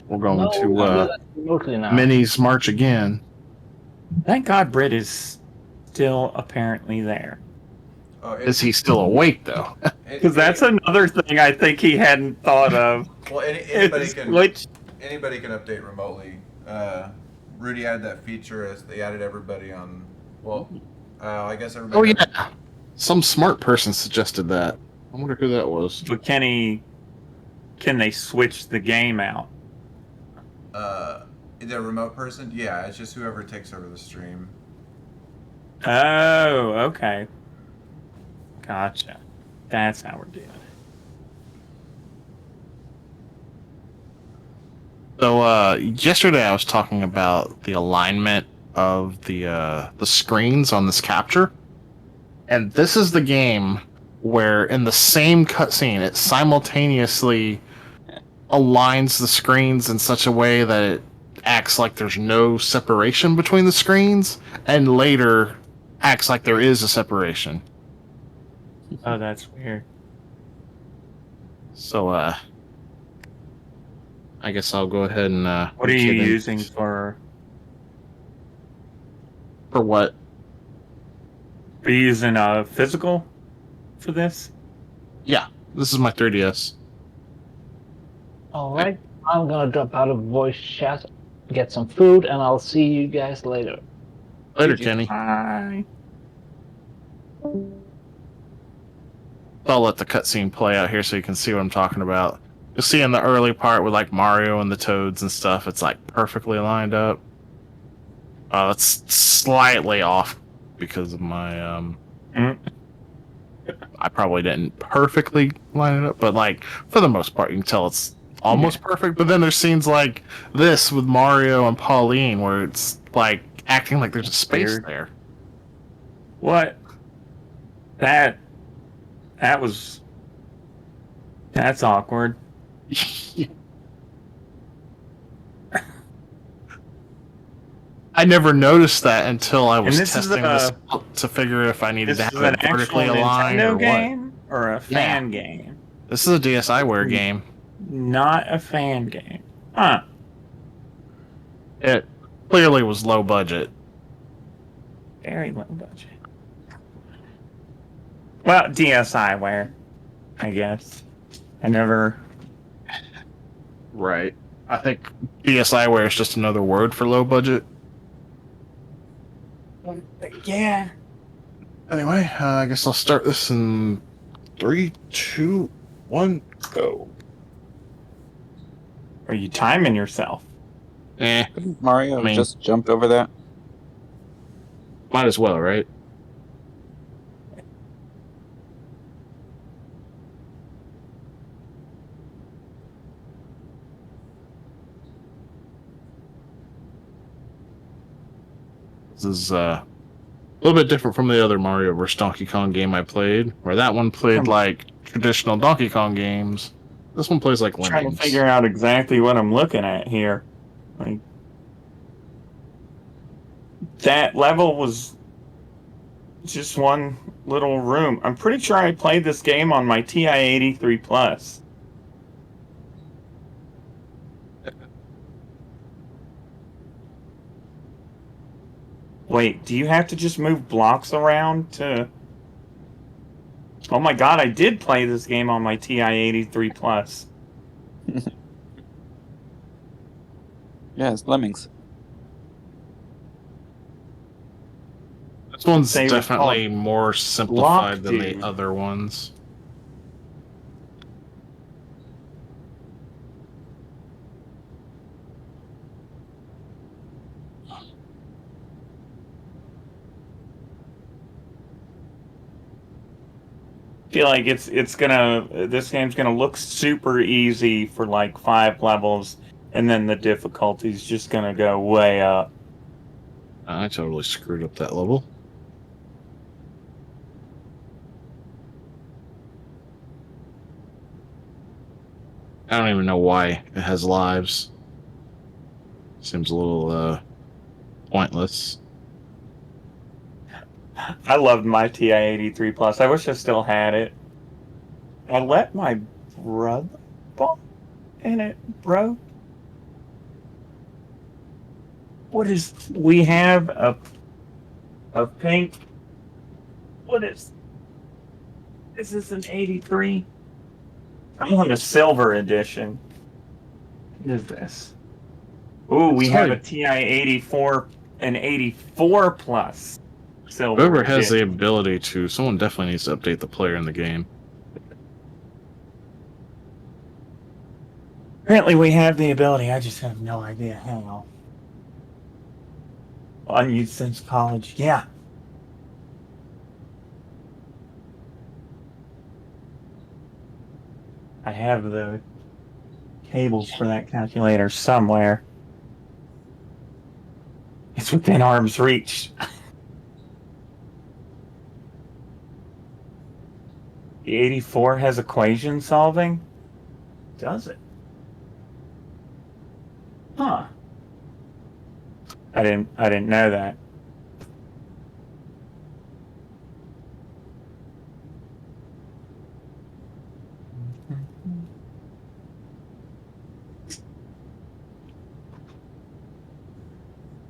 We're going No, we to do that remotely now. Minnie's March again. Thank God Britt is still apparently there. Oh, Is he still awake, though? Because that's another thing I think he hadn't thought of. well, It's which anybody can update remotely. Rudy added that feature as they added everybody on. Well, I guess everybody. Oh, yeah. Some smart person suggested that. I wonder who that was. But can they switch the game out? The remote person? Yeah, it's just whoever takes over the stream. Oh, okay. Gotcha. That's how we're doing it. So, yesterday I was talking about the alignment of the screens on this capture. And this is the game where in the same cutscene it simultaneously aligns the screens in such a way that it acts like there's no separation between the screens, and later acts like there is a separation. Oh, that's weird. So, I guess I'll go ahead and. What are you using for? For what? Are you using a physical for this? Yeah, this is my 3DS. Alright, I'm gonna drop out of voice chat, get some food, and I'll see you guys later. Later, Kenny. Bye. I'll let the cutscene play out here so you can see what I'm talking about. You'll see in the early part with like Mario and the Toads and stuff, it's like perfectly lined up. It's slightly off because of my I probably didn't perfectly line it up, but like for the most part, you can tell it's almost perfect. But then there's scenes like this with Mario and Pauline where it's like acting like there's a space there. What? That's awkward. I never noticed that until I was testing this to figure if I needed to have it vertically aligned or game or a fan game. This is a DSiWare game. Not a fan game. Huh. It clearly was low budget. Very low budget. Well, DSiWare, I guess. I never... Right. I think DSiWare is just another word for low budget. Yeah. Anyway, I guess I'll start this in 3, 2, 1, go. Are you timing yourself? Couldn't Mario just jumped over that? Might as well, right? This is a little bit different from the other Mario vs. Donkey Kong game I played, where that one played like traditional Donkey Kong games. This one plays like Lemmings. Trying to figure out exactly what I'm looking at here. Like, that level was just one little room. I'm pretty sure I played this game on my TI-83 Plus. Wait, do you have to just move blocks around to... Oh my god, I did play this game on my TI-83 Plus. Yeah, it's Lemmings. This one's definitely more simplified than the other ones. I feel like this game's gonna look super easy for like 5 levels, and then the difficulty's just gonna go way up. I totally screwed up that level. I don't even know why it has lives. Seems a little pointless. I loved my TI-83 Plus. I wish I still had it. I let my brother in it, bro. What is... We have a pink... What is... Is this an 83? I want a silver edition. What is this? Ooh, we have a TI 84, an 84 plus silver Whoever has the edition. ability to, someone definitely needs to update the player in the game. Apparently we have the ability, I just have no idea how. Unused since college, yeah. I have the cables for that calculator somewhere. It's within arm's reach. The 84 has equation solving? Does it? Huh. I didn't know that.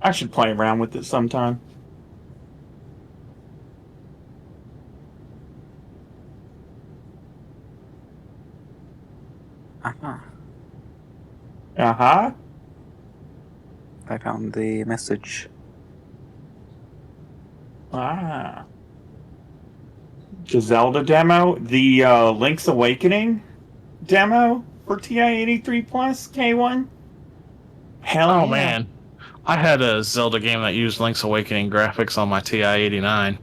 I should play around with it sometime. Uh-huh. Uh-huh. I found the message. Ah. The Zelda demo? The Link's Awakening demo for TI-83 Plus K1? Hell Oh yeah. man, I had a Zelda game that used Link's Awakening graphics on my TI-89.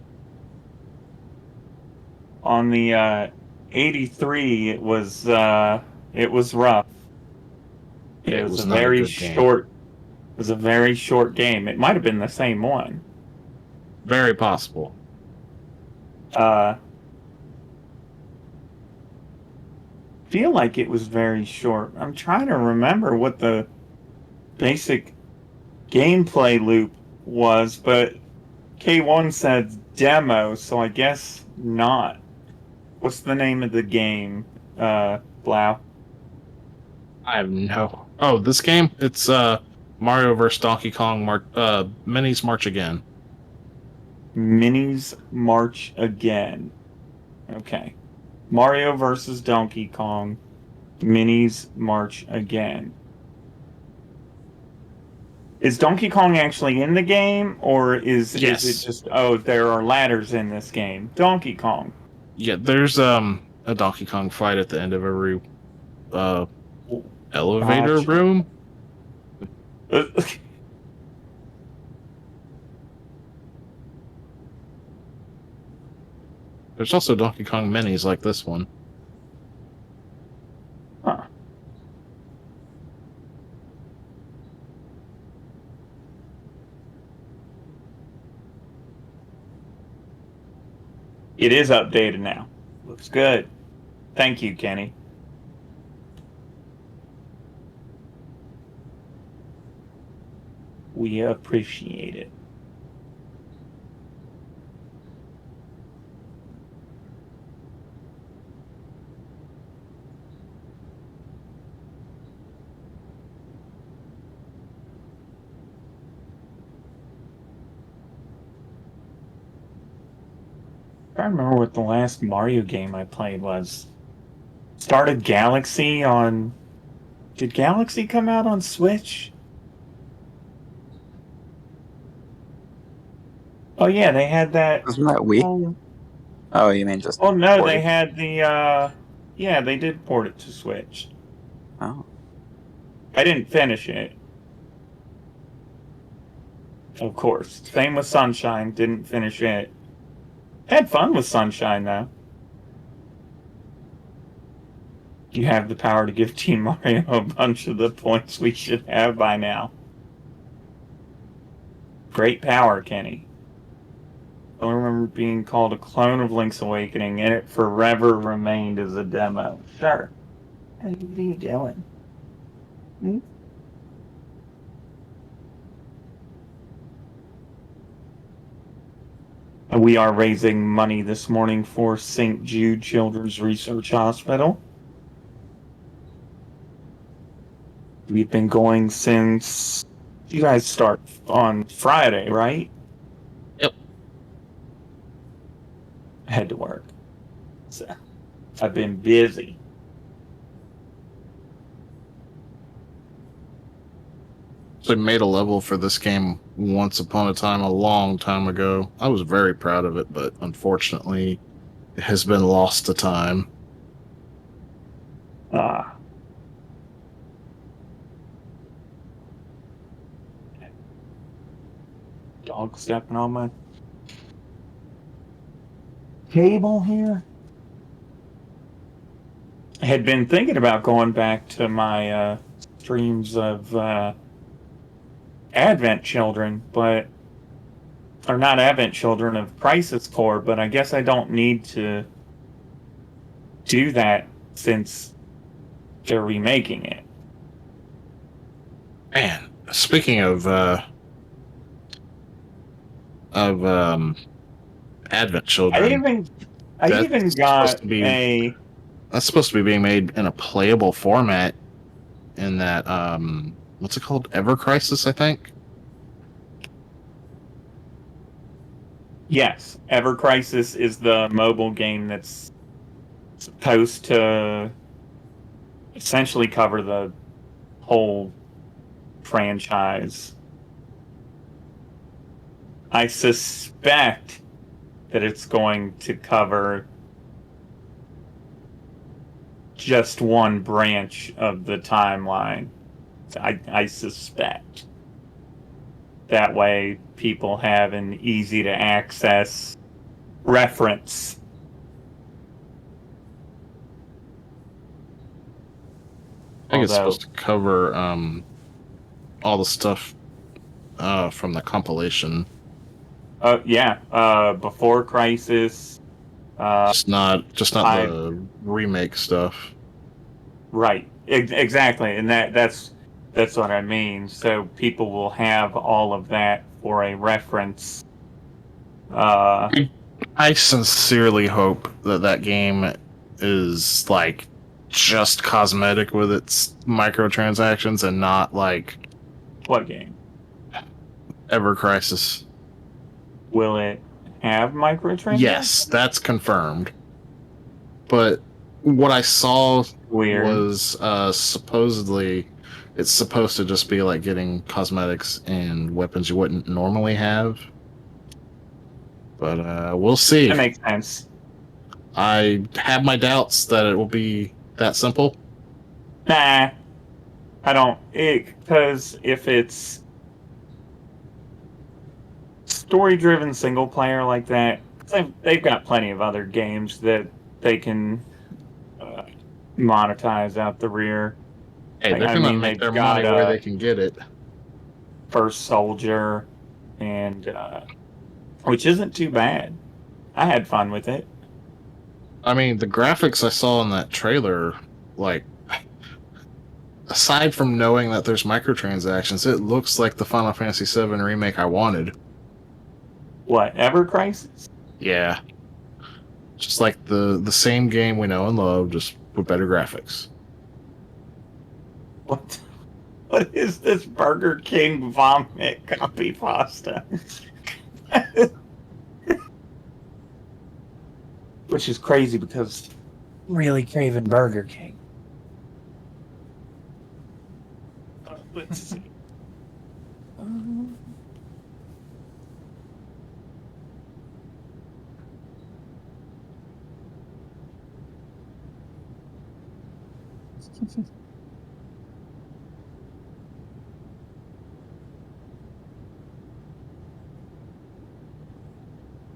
On the 83, it was rough. It was a not a very good game. short. It was a very short game. It might have been the same one. Very possible. Feel like it was very short. I'm trying to remember what the basic gameplay loop was, but K1 said demo, so I guess not. What's the name of the game, Blau? I have no. Oh, this game? It's Mario vs. Donkey Kong. Minis March Again. Minis March Again. Okay. Mario versus Donkey Kong. Minis March Again. Is Donkey Kong actually in the game, or is it just, oh, there are ladders in this game? Donkey Kong. Yeah, there's a Donkey Kong fight at the end of every elevator Gotcha. room. There's also Donkey Kong minis like this one. Huh. It is updated now. Looks good. Thank you, Kenny. We appreciate it. I remember what the last Mario game I played was. Started Galaxy on... Did Galaxy come out on Switch? Oh yeah, they had that... Wasn't that Wii? Oh, you mean just... Oh no, ported? they had the... Yeah, they did port it to Switch. Oh. I didn't finish it. Of course. Same with Sunshine, didn't finish it. Had fun with Sunshine, though. You have the power to give Team Mario a bunch of the points we should have by now. Great power, Kenny. I remember being called a clone of Link's Awakening, and it forever remained as a demo. Sure. What are you doing? Hmm? We are raising money this morning for St. Jude Children's Research Hospital. We've been going since You guys start on Friday, right? Yep. I had to work. So I've been busy. So I made a level for this game once upon a time, a long time ago. I was very proud of it, but unfortunately, it has been lost to time. Ah. Dog stepping on my table here. I had been thinking about going back to my streams of Advent Children, but or not Advent Children of Crisis Core, but I guess I don't need to do that since they're remaking it. Man, speaking of Advent I Children, even that's supposed got to be a that's supposed to be being made in a playable format in that what's it called? Ever Crisis, I think. yes, Ever Crisis is the mobile game that's supposed to essentially cover the whole franchise. I suspect that it's going to cover just one branch of the timeline. I suspect. That way, people have an easy to access reference. I think it's Although, supposed to cover all the stuff from the compilation, Before Crisis, just not I the remake stuff. right, exactly, and that's what I mean. So people will have all of that for a reference. I sincerely hope that that game is like just cosmetic with its microtransactions and not like What game Ever Crisis. will it have Yes, microtransactions? that's confirmed. But what I saw Weird. was supposedly it's supposed to just be like getting cosmetics and weapons you wouldn't normally have. But we'll see. That makes sense. I have my doubts that it will be that simple. Nah, I don't. Because if it's story-driven single player like that, they've got plenty of other games that they can uh, monetize out the rear. Hey, they're I gonna mean, make they've their money got where they can get it. First Soldier, and which isn't too bad. I had fun with it. I mean, the graphics I saw in that trailer, like, aside from knowing that there's microtransactions, it looks like the Final Fantasy VII remake I wanted. What, Ever Crisis? Yeah, just like the same game we know and love, just with better graphics. What? What is this Burger King vomit copy pasta? Which is crazy because I'm really craving Burger King. Let's see.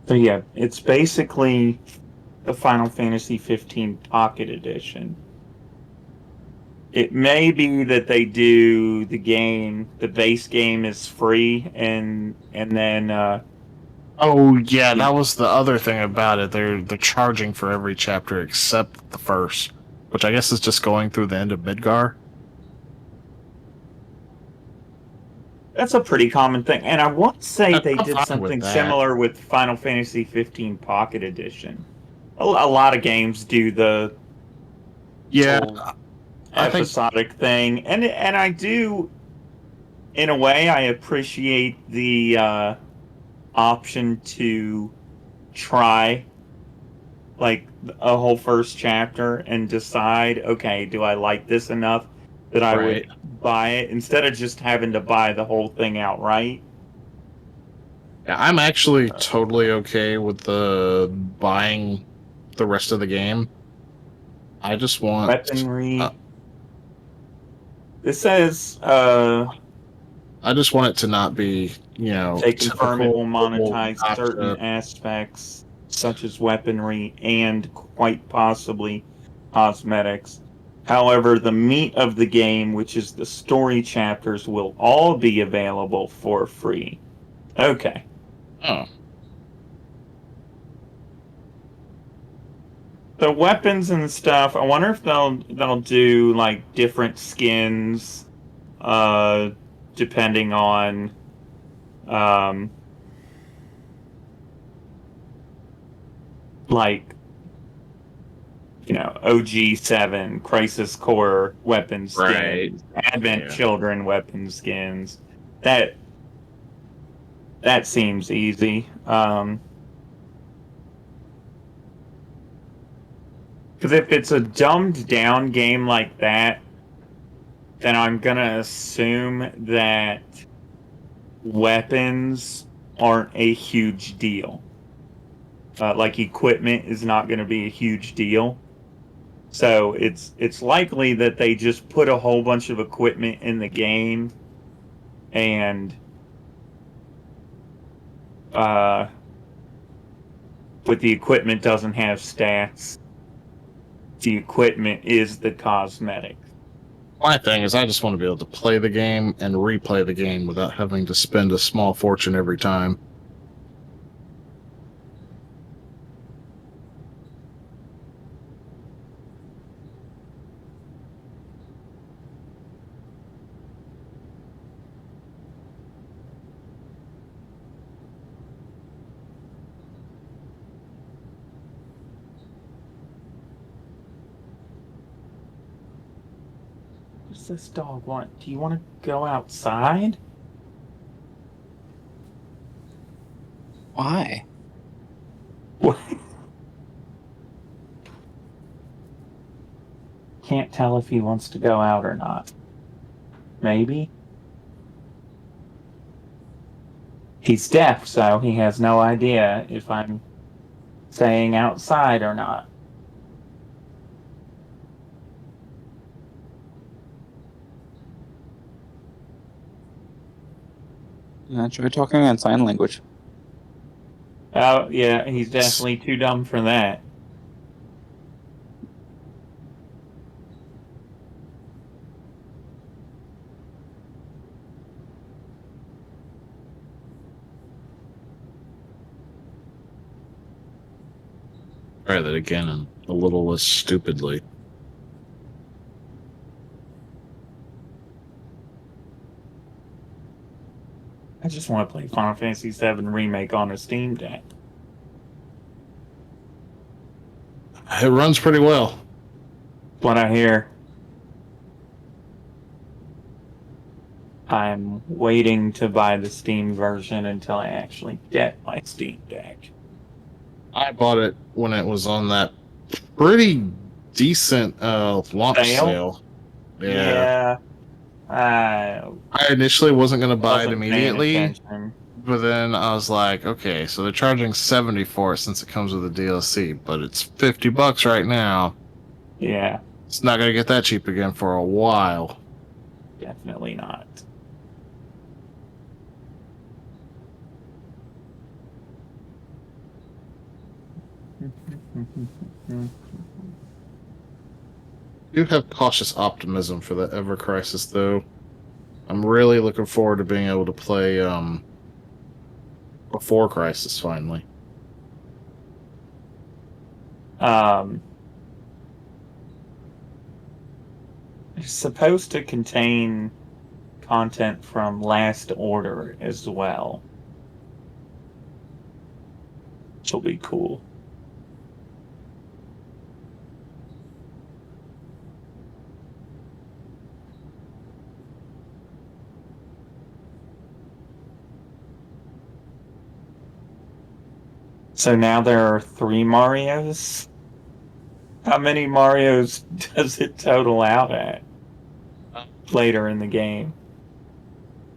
So yeah, it's basically the Final Fantasy 15 Pocket Edition. It may be that they do the base game is free, and then Oh yeah, you, that was the other thing about it. They're charging for every chapter except the first, which I guess is just going through the end of Midgar. that's a pretty common thing. And I want to say they I'm did fine with something that. similar with Final Fantasy 15 Pocket Edition. A lot of games do the Yeah, whole I think episodic thing, and I do in a way, I appreciate the option to try like a whole first chapter and decide, okay, do I like this enough that I Right. would buy it instead of just having to buy the whole thing outright? Yeah, I'm actually totally okay with the buying the rest of the game. I just want uh, Weaponry. This says I just want it to not be, they confirm it will typical monetize certain gotcha. aspects such as weaponry and quite possibly cosmetics. However, the meat of the game, which is the story chapters, will all be available for free. Okay. Oh, The weapons and stuff, I wonder if they'll do like different skins uh depending on um like OG7 Crisis Core weapon right. skins, Advent Yeah. Children weapon skins. That that seems easy. Because if it's a dumbed down game like that, then I'm gonna assume that weapons aren't a huge deal. Like equipment is not going to be a huge deal. So it's likely that they just put a whole bunch of equipment in the game, and uh, but the equipment doesn't have stats. The equipment is the cosmetic. My thing is, I just want to be able to play the game and replay the game without having to spend a small fortune every time. What does this dog want? Do you want to go outside? Why? What? Can't tell if he wants to go out or not. Maybe. He's deaf, so he has no idea if I'm saying outside or not. Try talking in sign language. Oh, yeah, he's definitely too dumb for that. Try that again and a little less stupidly. I just want to play Final Fantasy VII Remake on a Steam Deck. It runs pretty well. What I hear. I'm waiting to buy the Steam version until I actually get my Steam Deck. I bought it when it was on that pretty decent launch sale. Yeah. Yeah. I I initially wasn't going to buy it wasn't paying immediately, attention. but then I was like, okay, so they're charging 70 for it since it comes with the DLC, but it's $50 right now. Yeah, It's not going to get that cheap again for a while. definitely not. I do have cautious optimism for the Ever Crisis, though. I'm really looking forward to being able to play Before Crisis finally. Um, it's supposed to contain content from Last Order as well, which will be cool. So now there are 3 Marios? How many Marios does it total out at later in the game?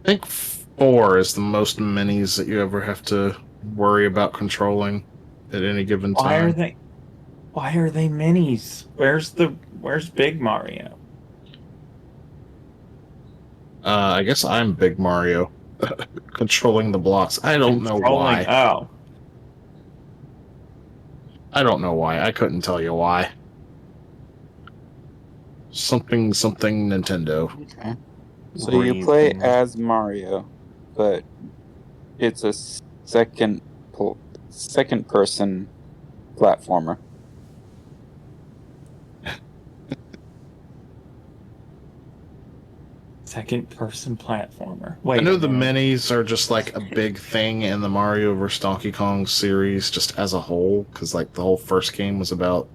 I think 4 is the most minis that you ever have to worry about controlling at any given Why are time. they minis? Where's Big Mario? I guess I'm Big Mario, controlling the blocks. I don't know Controlling. why. Oh, I don't know why. I couldn't tell you why. Something Nintendo. Okay. So you play reason. as Mario, but it's a second person platformer. Second person platformer. I Wait know a the minute. minis are just like a big thing in the Mario vs. Donkey Kong series, just as a whole, because like the whole first game was about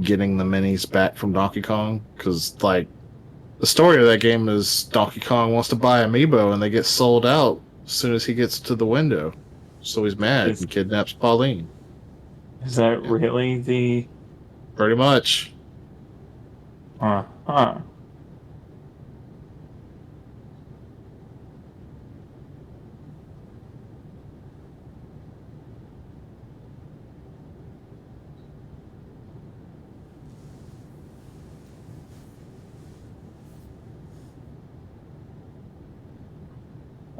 getting the minis back from Donkey Kong. Because like the story of that game is Donkey Kong wants to buy Amiibo, and they get sold out as soon as he gets to the window. So he's mad Is, and kidnaps Pauline. is that Yeah, really the pretty much. huh?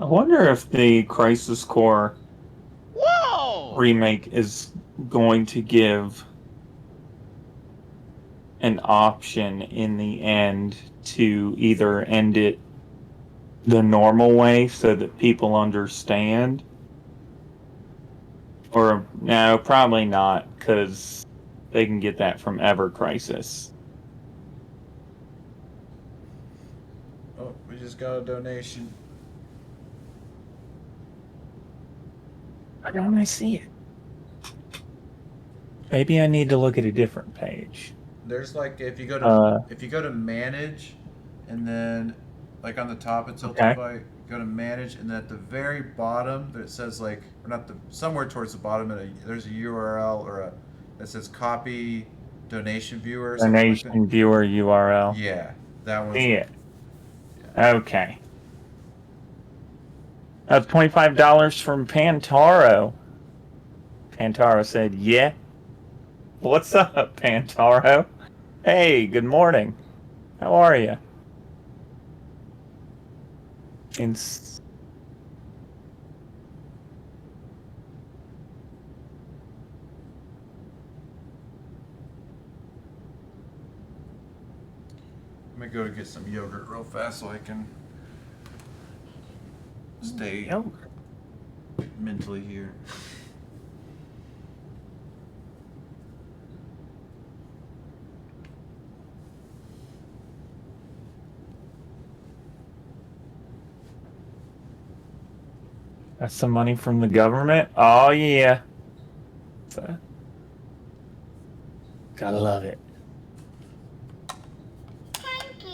I wonder if the Crisis Core remake is going to give an option in the end to either end it the normal way so that people understand, or no, probably not, because they can get that from Ever Crisis. Oh, we just got a donation. Why don't I see it? Maybe I need to look at a different page. There's like if you go to manage, and then like on the top it's Okay. Tiltify. Go to manage, and then at the very bottom that says like, or not the somewhere towards the bottom, there's a URL or a that says copy donation viewer or something like that. Donation viewer URL. Yeah, that one's. See it. Okay. That's $25 from Pantaro. Pantaro said, yeah. What's up, Pantaro? Hey, good morning. How are you? Let me go to get some yogurt real fast so I can stay mentally here. That's some money from the government? Oh, yeah. Gotta love it. Thank you.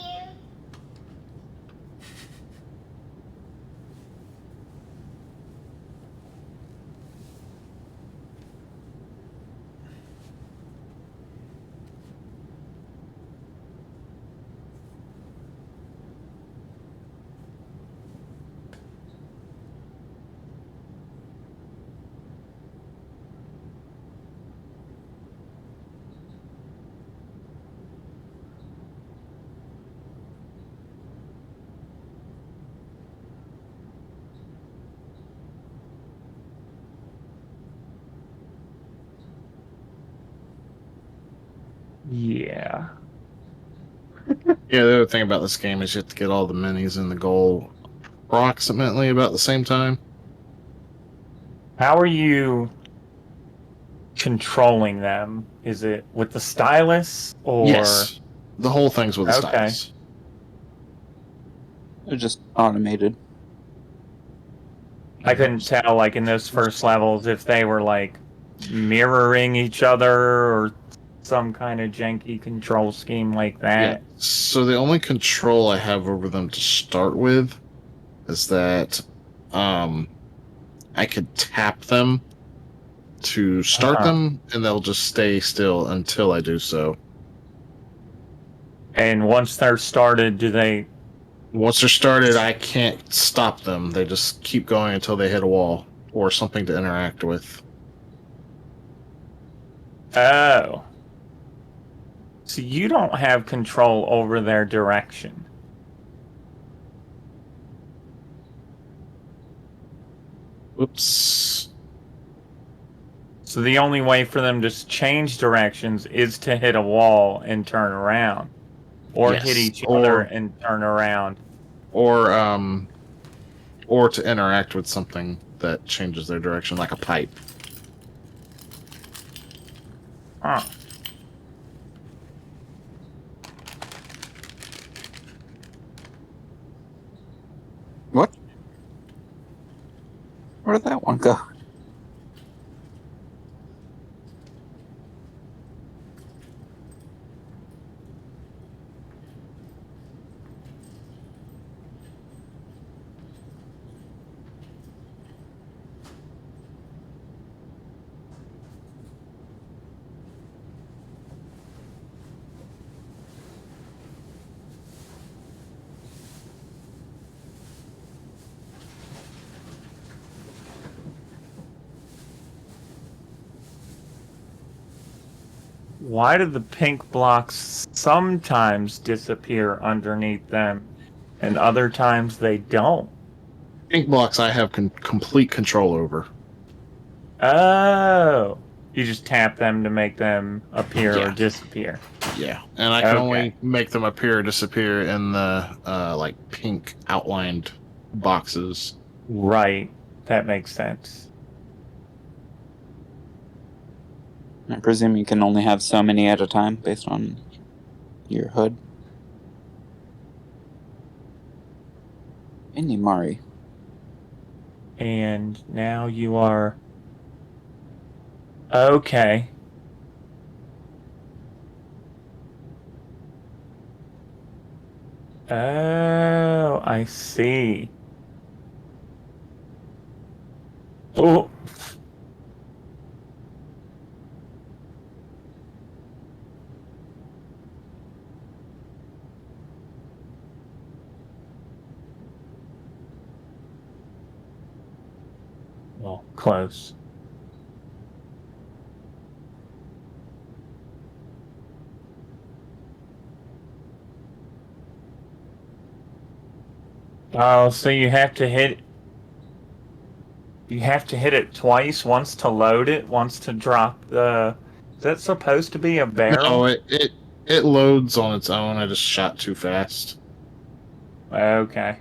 Yeah. Yeah, the other thing about this game is you have to get all the minis in the goal approximately about the same time. How are you controlling them? Is it with the stylus or? Yes, the whole thing's with the Okay. stylus. They're just automated. I couldn't tell, like in those first levels, if they were like mirroring each other or some kind of janky control scheme like Yeah. that. So the only control I have over them to start with is that I could tap them to start them, and they'll just stay still until I do so. And once they're started, do they... Once they're started, I can't stop them. They just keep going until they hit a wall or something to interact with. Oh. So you don't have control over their direction. Whoops. So the only way for them to change directions is to hit a wall and turn around. Or Yes, hit each other and turn around. Or to interact with something that changes their direction, like a pipe. Huh. What? Where did that one go? Why do the pink blocks sometimes disappear underneath them and other times they don't? Ink blocks I have complete control over. Oh. You just tap them to make them appear or disappear. Yeah, and I can only make them appear or disappear in the like pink outlined boxes. Right. That makes sense. I presume you can only have so many at a time based on your HUD. Mari. And now you are... Okay. Oh, I see. Oh. Well, close. Oh, so you have to hit... You have to hit it twice, once to load it, once to drop the... Is that supposed to be a barrel? No, it loads on its own. I just shot too fast. Okay.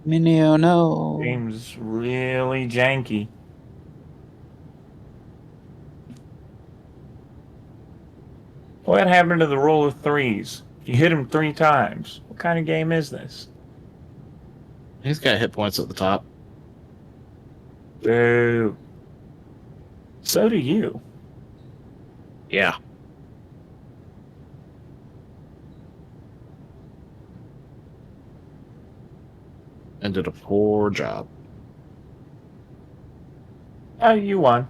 Minio, no. Game's really janky. What happened to the rule of threes? You hit him 3 times. What kind of game is this? He's got hit points at the top. Boo. So do you. Yeah. And did a poor job. Oh, you won.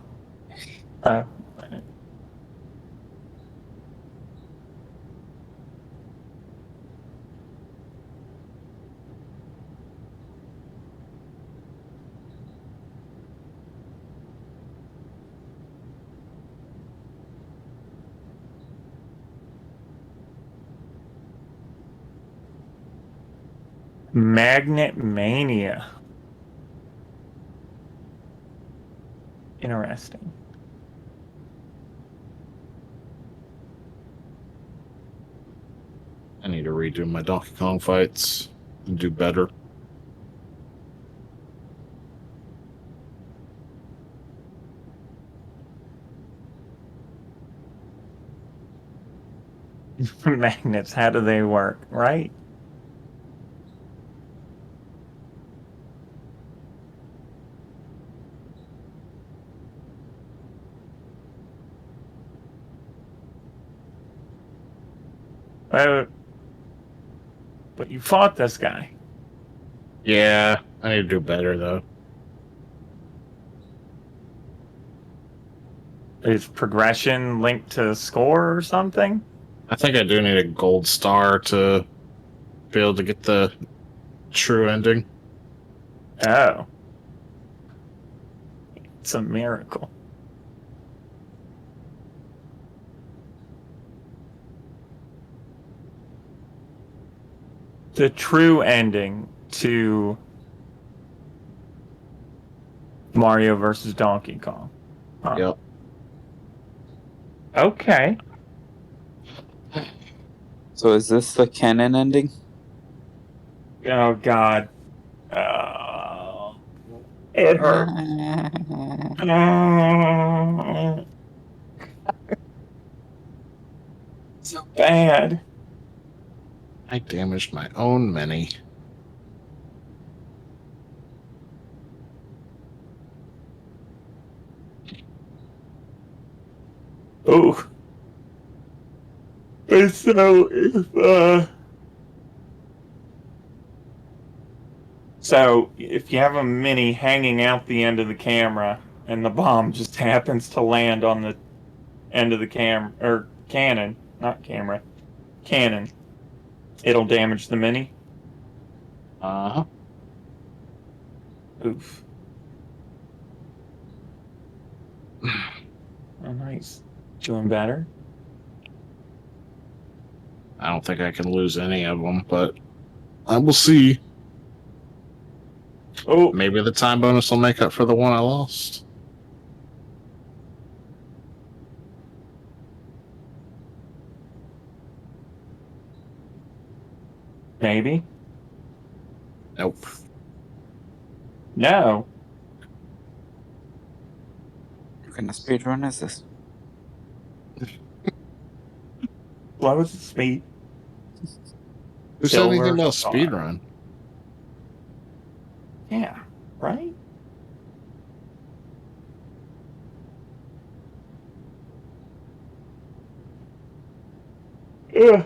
Magnet Mania. Interesting. I need to redo my Donkey Kong fights and do better. Magnets, how do they work, right? But you fought this guy. Yeah, I need to do better though. Is progression linked to score or something? I think I do need a gold star to be able to get the true ending. Oh. It's a miracle. The true ending to Mario versus Donkey Kong. Huh. Yep. Okay. So is this the canon ending? Oh, God. It hurt. So bad. I damaged my own mini. Ooh. And so if you have a mini hanging out the end of the camera and the bomb just happens to land on the end of the cannon, not camera, cannon, it'll damage the mini. Uh-huh. Oof. Oh, nice. Doing better? I don't think I can lose any of them, but I will see. Oh, Maybe the time bonus will make up for the one I lost. maybe. Nope. No. What kind of speedrun is this? What was the speed? Who said anything Silver about star. speedrun? Yeah, right? Ugh.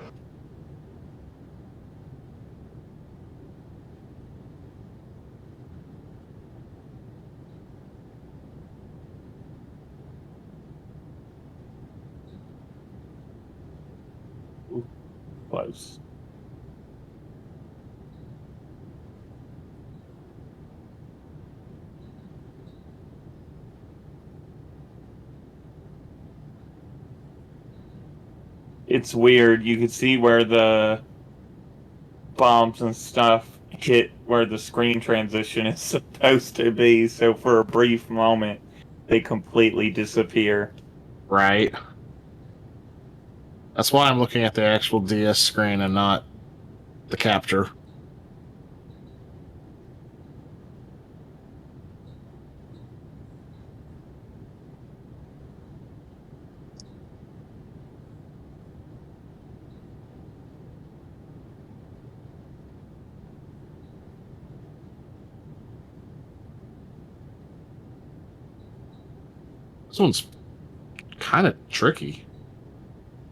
Ooh, close. It's weird. You could see where the bombs and stuff hit where the screen transition is supposed to be, so for a brief moment, they completely disappear. Right. That's why I'm looking at the actual DS screen and not the capture. This one's kind of tricky.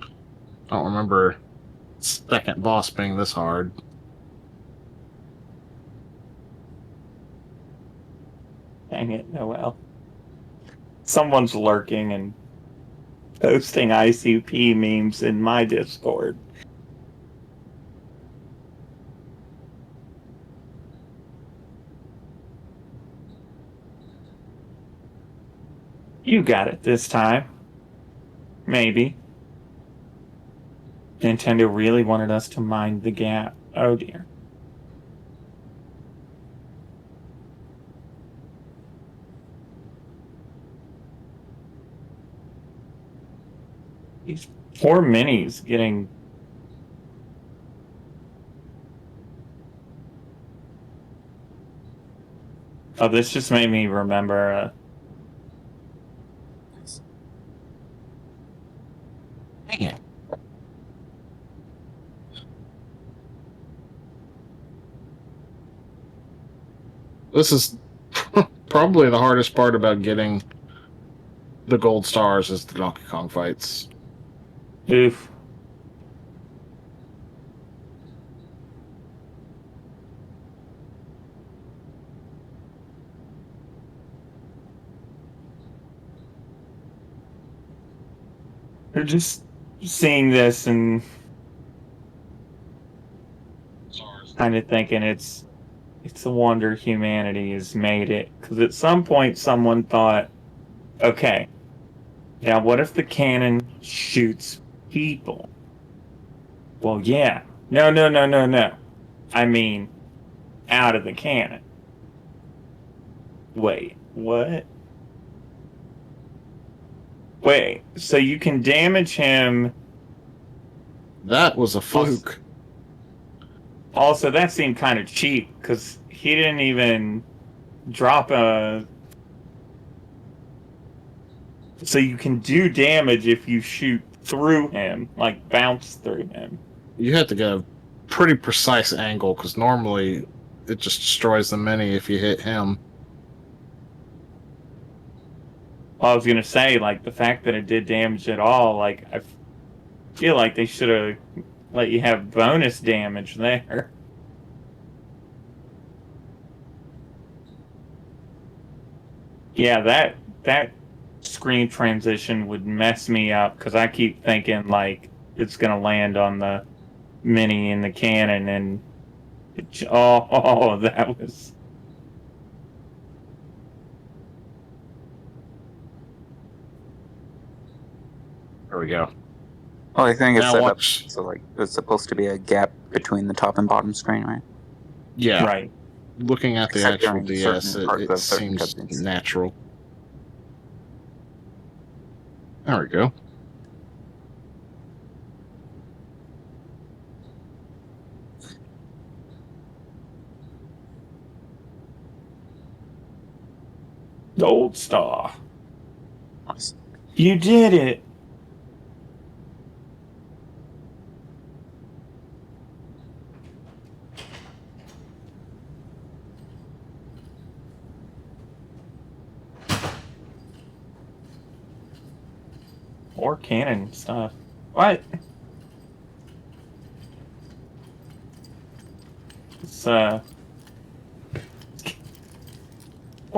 I don't remember second boss being this hard. Dang it, Noel. Someone's lurking and posting ICP memes in my Discord. You got it this time. Maybe. Nintendo really wanted us to mind the gap. Oh dear. These poor minis getting... Oh, this just made me remember... Dang it. This is probably the hardest part about getting the gold stars is the Donkey Kong fights. Oof. They're just seeing this and kind of thinking it's a wonder humanity has made it. Because at some point, someone thought, okay, now what if the cannon shoots people? Well, yeah. No, no, no, no, no. I mean, out of the cannon. Wait, what? Wait, so you can damage him. That was a fluke. Also, that seemed kind of cheap because he didn't even drop a. So you can do damage if you shoot through him, like bounce through him. You have to get a pretty precise angle because normally it just destroys the mini if you hit him. I was gonna say, like, the fact that it did damage at all, like, I feel like they should have let you have bonus damage there. Yeah, that screen transition would mess me up because I keep thinking like it's gonna land on the mini in the cannon, and that was. There we go. Oh, I think it's Now set watch. up so like it's supposed to be a gap between the top and bottom screen, right? Yeah. Right. Looking at the Except actual during DS, certain parts it of certain seems cutscenes. natural. There we go. Gold star. Nice. You did it. Or cannon stuff. What? It's or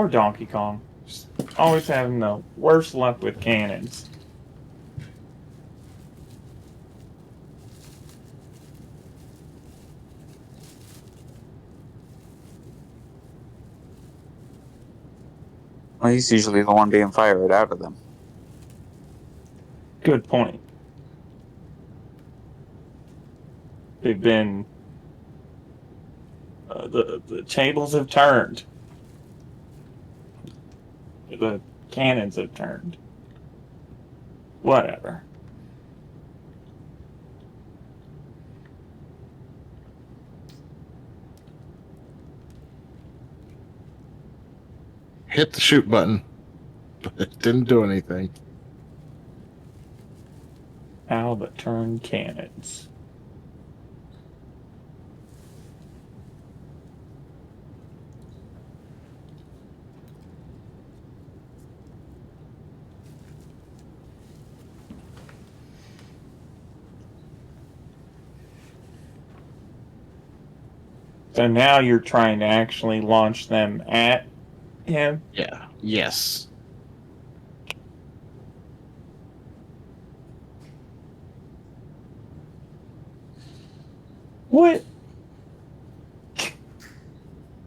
Donkey Kong. Just always having the worst luck with cannons. Well, he's usually the one being fired out of them. Good point. They've been. The tables have turned. The cannons have turned. Whatever. Hit the shoot button, but it didn't do anything. How that turn cannons. So now you're trying to actually launch them at him? Yeah. Yes. What?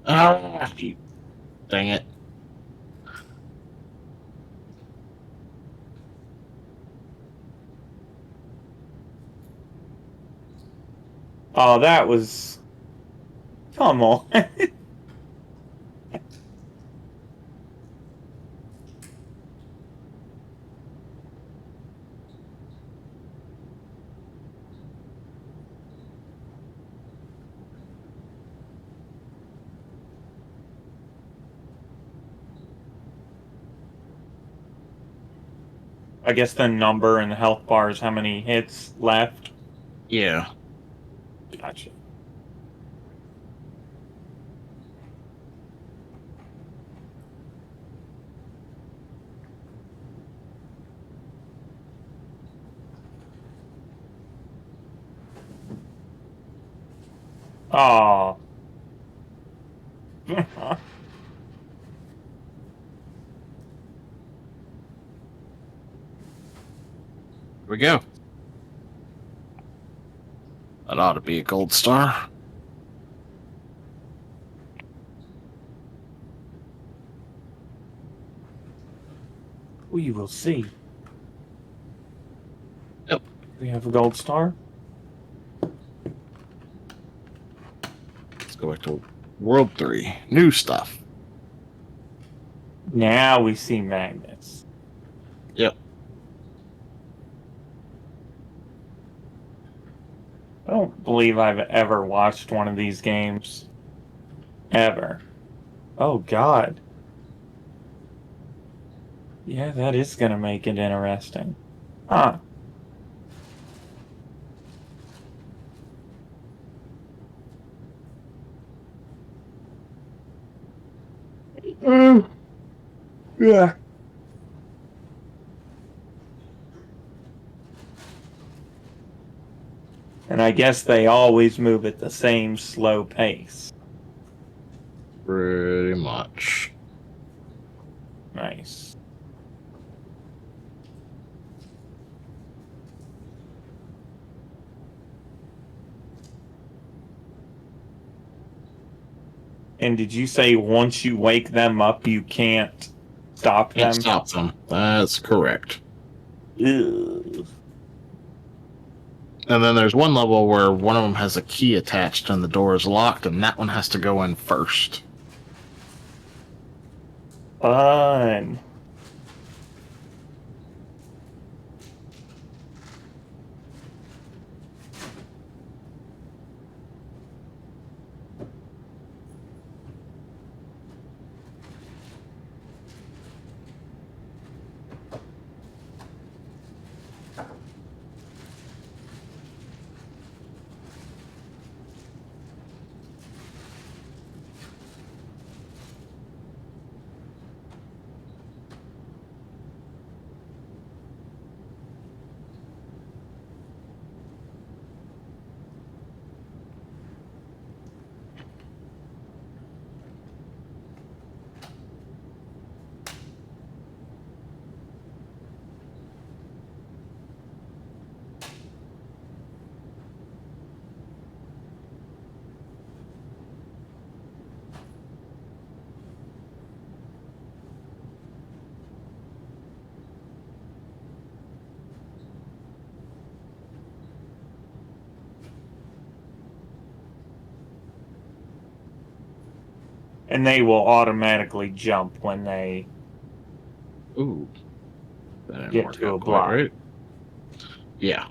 Ah, dang it. Oh, that was. Come on. I guess the number and the health bar is how many hits left. Yeah. Gotcha. Oh. we go. That ought to be a gold star. We will see. Yep. We have a gold star. Let's go back to World 3. New stuff. Now we see magnets. Yep. I don't believe I've ever watched one of these games. Ever. Oh, God. Yeah, that is going to make it interesting. Huh. Yeah. And I guess they always move at the same slow pace. Pretty much. Nice. And did you say once you wake them up, you can't stop Can't them? stop them. That's correct. Ugh. And then there's one level where one of them has a key attached and the door is locked, and that one has to go in first. Fun. And they will automatically jump when they Ooh. That didn't get work to out a quite block. right. Yeah.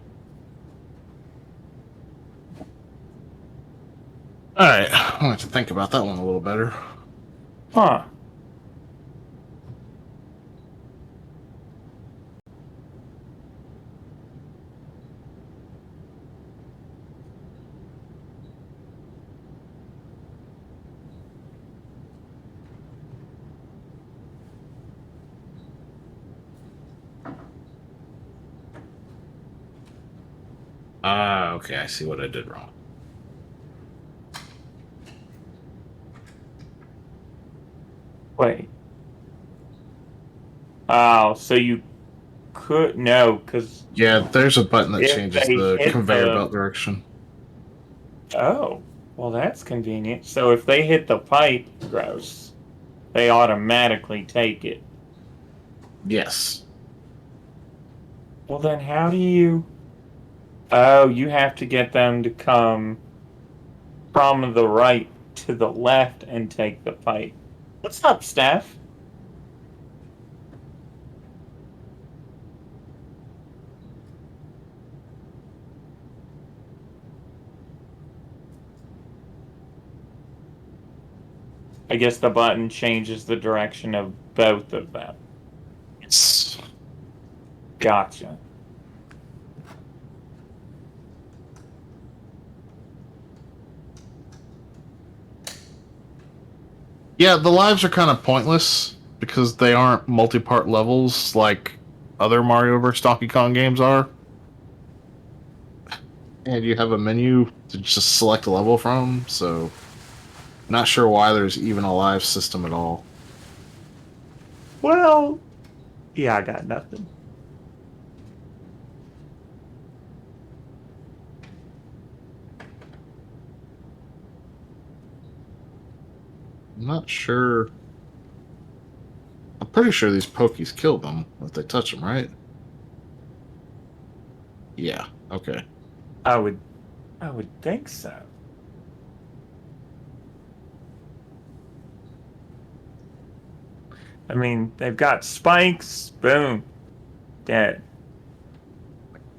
Alright, I'll have to think about that one a little better. Huh. Ah, okay, I see what I did wrong. Wait. Oh, so you could no, because Yeah, there's a button that if changes they the hit conveyor the belt direction. oh, well that's convenient. So if they hit the pipe, gross, they automatically take it. Yes. Well then, how do you? Oh, you have to get them to come from the right to the left and take the pipe. What's up, Steph? I guess the button changes the direction of both of them. Yes. Gotcha. Yeah, the lives are kind of pointless because they aren't multi-part levels like other Mario vs. Donkey Kong games are. And you have a menu to just select a level from, so not sure why there's even a live system at all. Well, yeah, I got nothing. I'm not sure. I'm pretty sure these Pokies kill them if they touch them, right? Yeah. Okay. I would think so. I mean, they've got spikes. Boom, dead.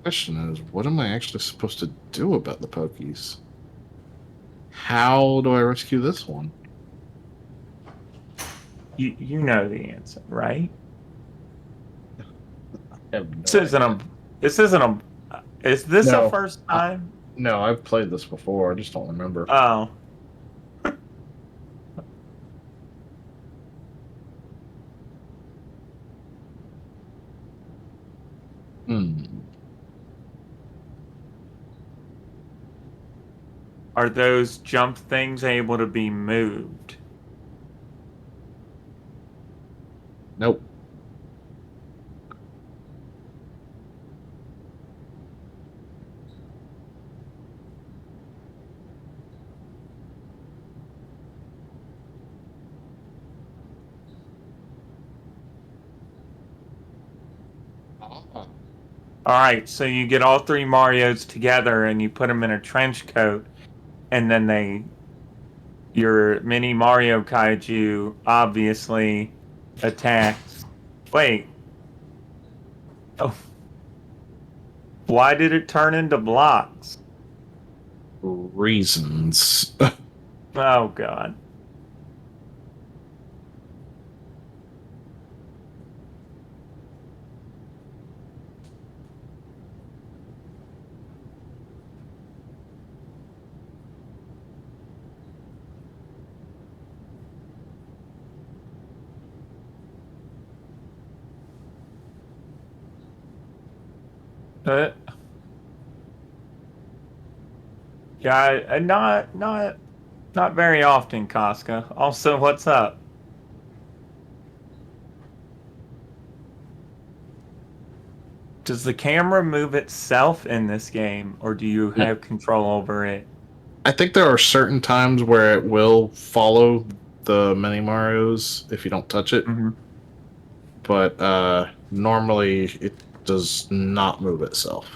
Question is, what am I actually supposed to do about the Pokies? How do I rescue this one? You know the answer, right? I have This no isn't idea. a. This isn't a. Is this a No. first time? No, I've played this before. I just don't remember. Oh, Hmm. are those jump things able to be moved? Nope. Ah. All right, so you get all three Marios together and you put them in a trench coat, and then your mini Mario kaiju obviously attacks. Wait, oh, why did it turn into blocks? Reasons. Oh God. Uh, yeah, not very often, Casca. Also, what's up? Does the camera move itself in this game, or do you have control over it? I think there are certain times where it will follow the mini Marios if you don't touch it, Hmm. but normally it does not move itself.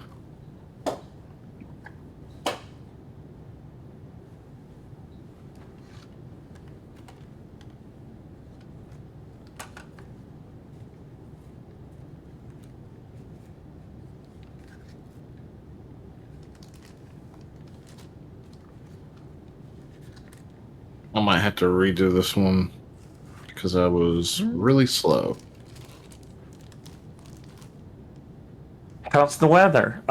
I might have to redo this one because I was really slow. How's the weather?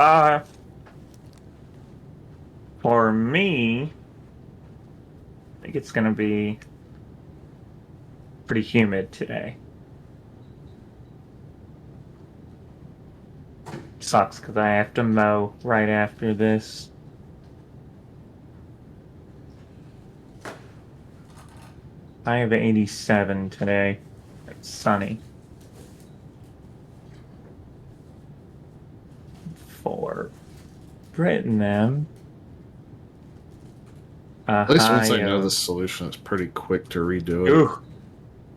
For me, I think it's gonna be pretty humid today. Sucks because I have to mow right after this. I have 87 today. It's sunny. For Britain, then, a At least once high I know of this solution, it's pretty quick to redo it. ooh,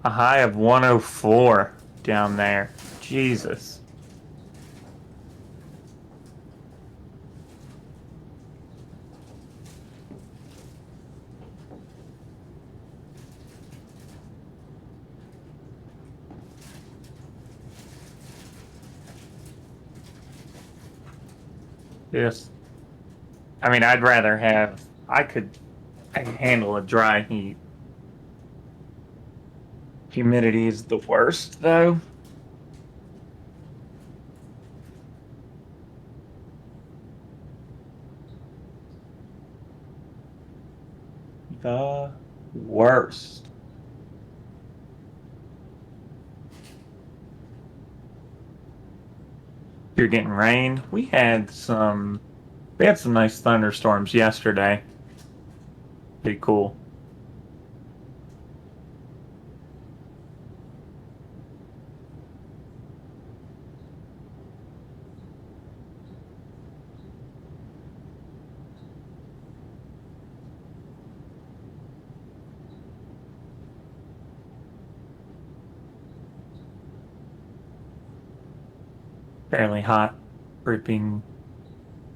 a high of 104 down there. Jesus. Yes. I mean, I'd rather have. I could handle a dry heat. Humidity is the worst, though. The worst. You're getting rain. We had some nice thunderstorms yesterday. Pretty cool. Fairly hot, dripping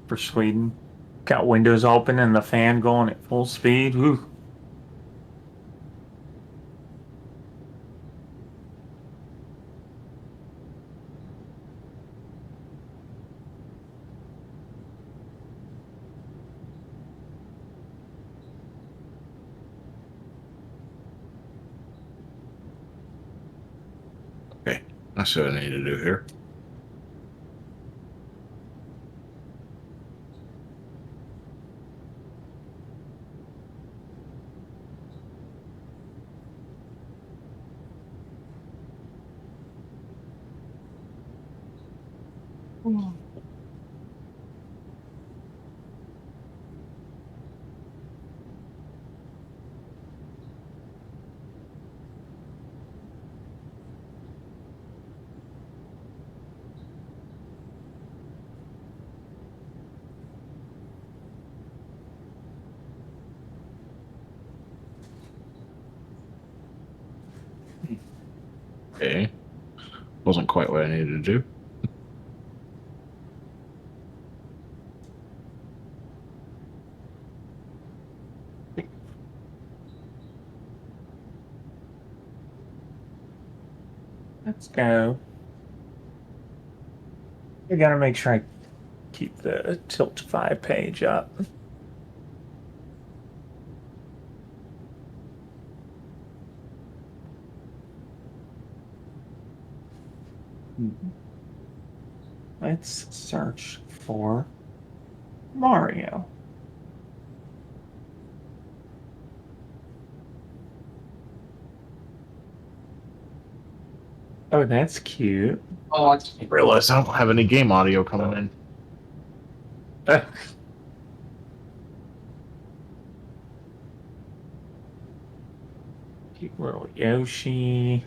for Sweden. Got windows open and the fan going at full speed. Whew. Okay, that's what I need to do here. Okay, wasn't quite what I needed to do. Let's go. I gotta make sure I keep the Tiltify page up. Let's search for Mario. Oh, that's cute. Oh, I didn't realize I don't have any game audio coming in. Cute little Yoshi.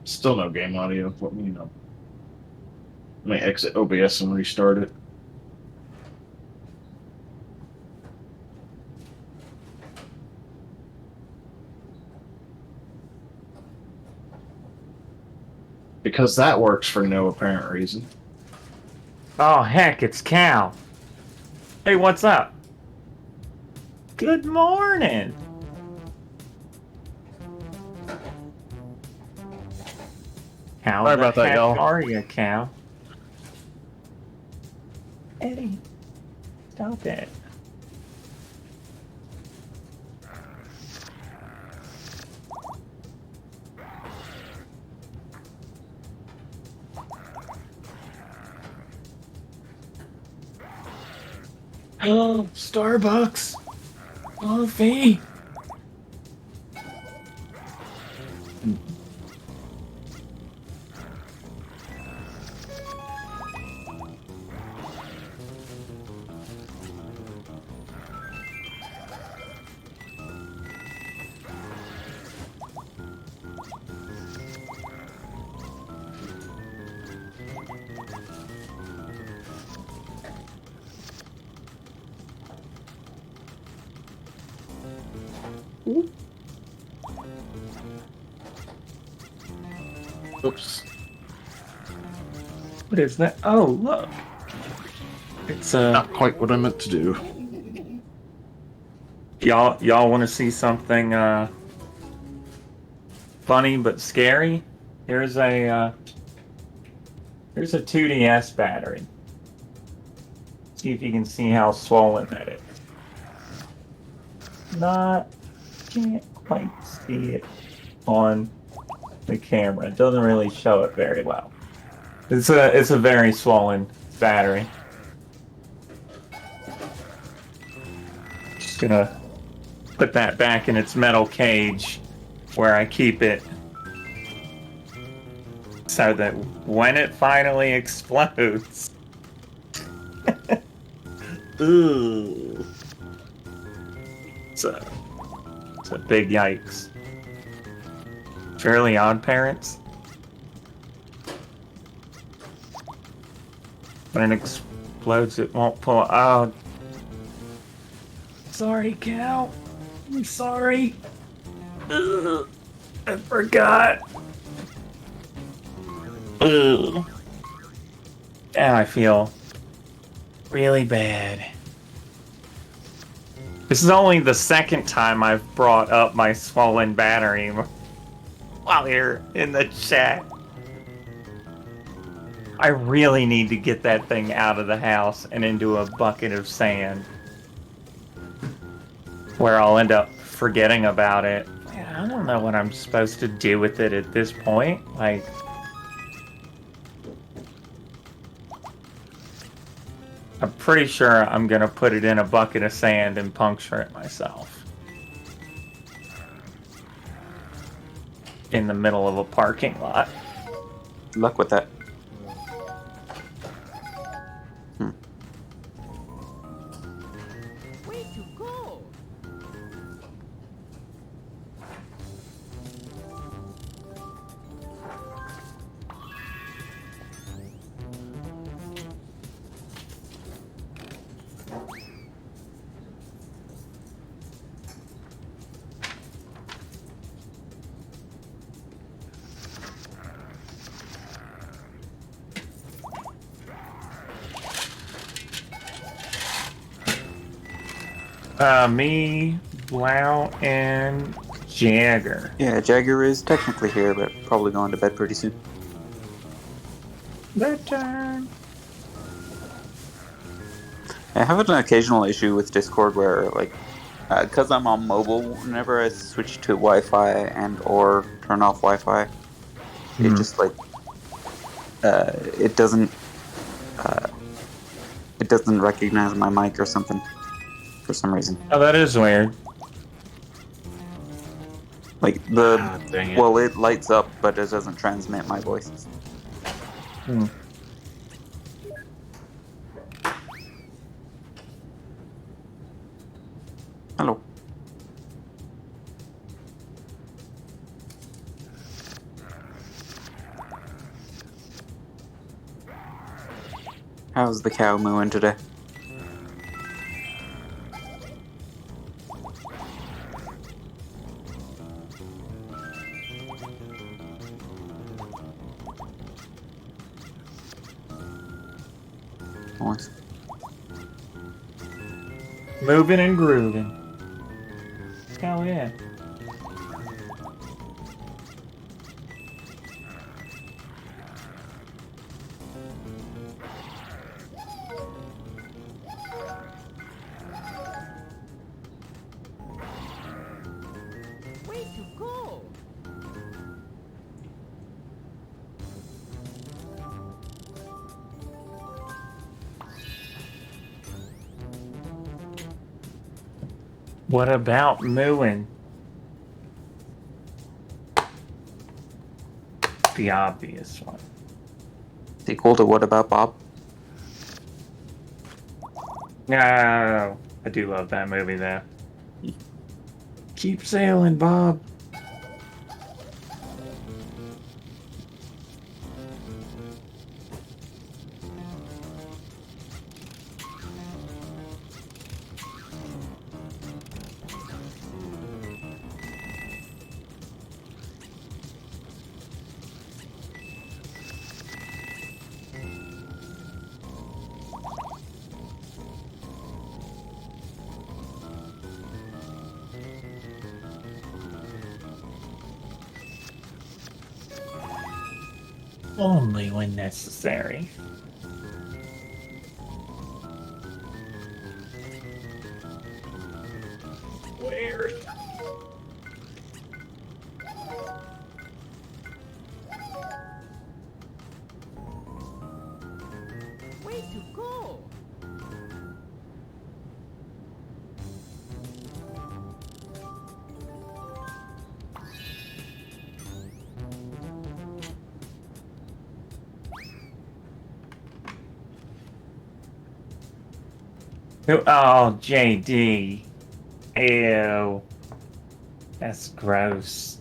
Still no game audio. Let me know. Let me exit OBS and restart it. Because that works for no apparent reason. Oh, heck, it's Cal. Hey, what's up? Good morning. How Sorry the about that, heck y'all. are you, Cal? Eddie, stop it. Oh, Starbucks. Coffee. Oops. What is that? Oh, look. It's Not quite what I meant to do. y'all want to see something funny but scary? Here's a 2DS battery. See if you can see how swollen that is. Can't quite see it on the camera. It doesn't really show it very well. It's a very swollen battery. Just gonna put that back in its metal cage where I keep it so that when it finally explodes. Ooh. It's a big yikes. Fairly Odd Parents. When it explodes, it won't pull. Oh, sorry, Cal. I'm sorry. Ugh, I forgot. Ugh. Now I feel really bad. This is only the second time I've brought up my swollen battery while you're in the chat. I really need to get that thing out of the house and into a bucket of sand, where I'll end up forgetting about it. Man, I don't know what I'm supposed to do with it at this point. Like, I'm pretty sure I'm gonna put it in a bucket of sand and puncture it myself. In the middle of a parking lot. Good luck with that. Way to go! Me, Blau, and Jagger. Yeah, Jagger is technically here, but probably going to bed pretty soon. Bedtime. I have an occasional issue with Discord where, like, because I'm on mobile, whenever I switch to Wi-Fi and or turn off Wi-Fi, it just like it doesn't recognize my mic or something for some reason. Oh, that is weird. Like the Dang it. well, it lights up, but it doesn't transmit my voice. Hello. How's the cow mooing today? Nice. Moving and grooving. Hell yeah. Way to go! What about mooing? The obvious one. Sequel to What About Bob? No, I do love that movie though. Keep sailing, Bob. Only when necessary. Where? Way to go! Oh, JD. Ew. That's gross.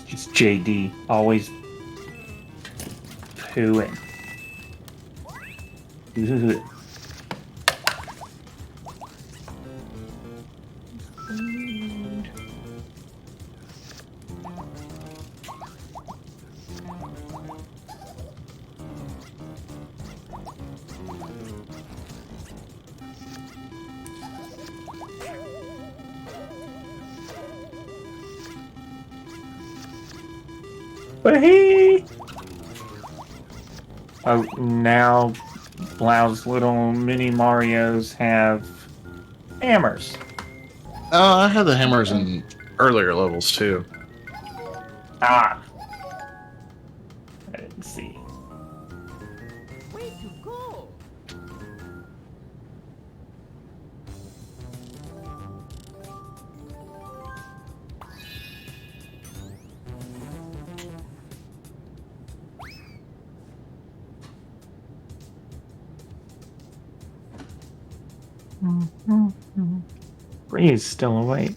Just JD, always pooing. Ugh. Wahee! Oh, now Blau's little mini Marios have hammers. Oh, I had the hammers in earlier levels too. Ah! I didn't see. Way to go! Bree's still awake.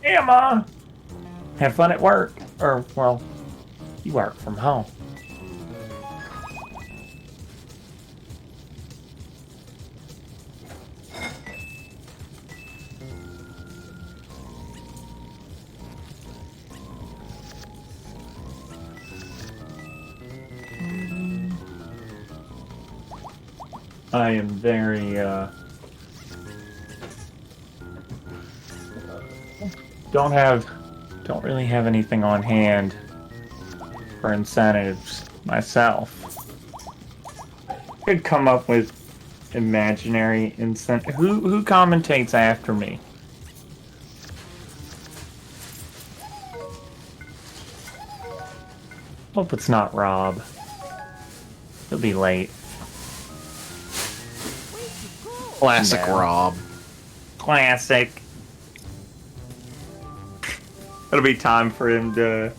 Emma! Have fun at work. Or, well, you work from home. I am very, don't really have anything on hand for incentives myself. Could come up with imaginary incentive. Who commentates after me? Hope it's not Rob. He'll be late. Classic No. Rob. Classic. It'll be time for him to.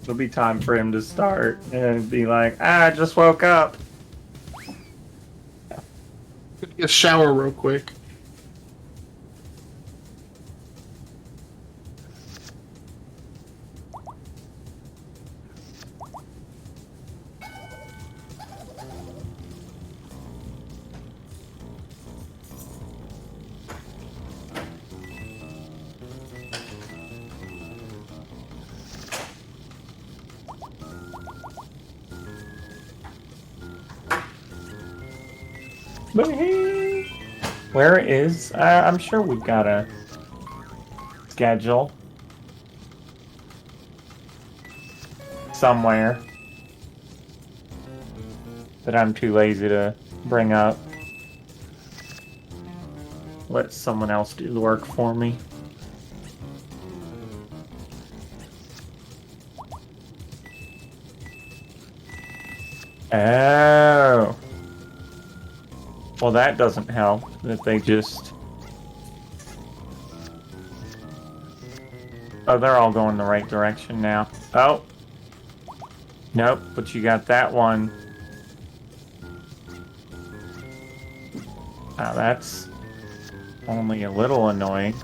It'll be time for him to start and be like, I just woke up. Get a shower real quick. But hey, where is? I'm sure we've got a schedule somewhere that I'm too lazy to bring up. Let someone else do the work for me. Oh. Well, that doesn't help. That they just... Oh, they're all going the right direction now. Oh. Nope, but you got that one. Now that's only a little annoying.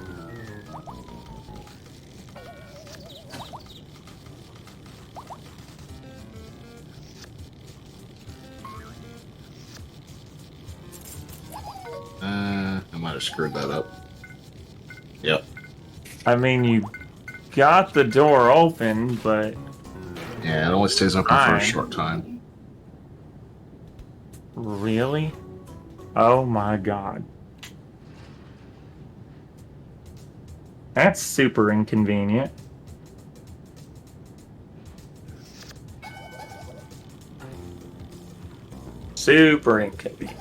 I might have screwed that up. Yep. I mean, you got the door open, but... Yeah, it only stays open for a Fine. short time. Really? Oh my god. That's super inconvenient. Super inconvenient.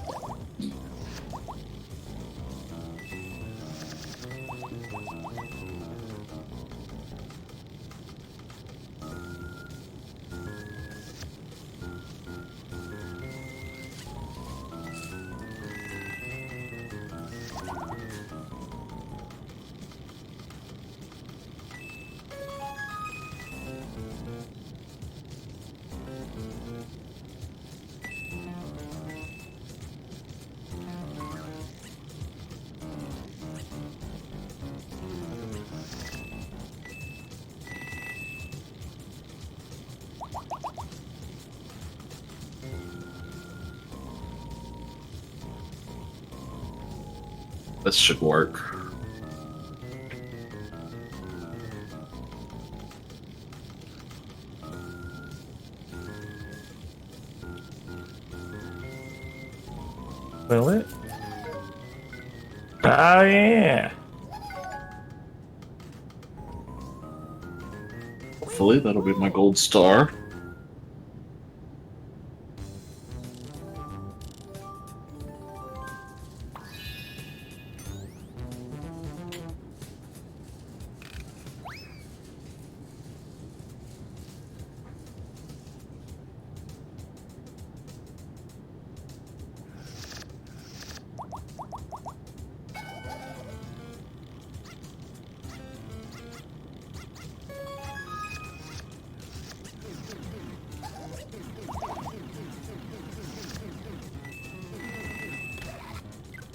This should work. Will it? Oh yeah. Hopefully that'll be my gold star.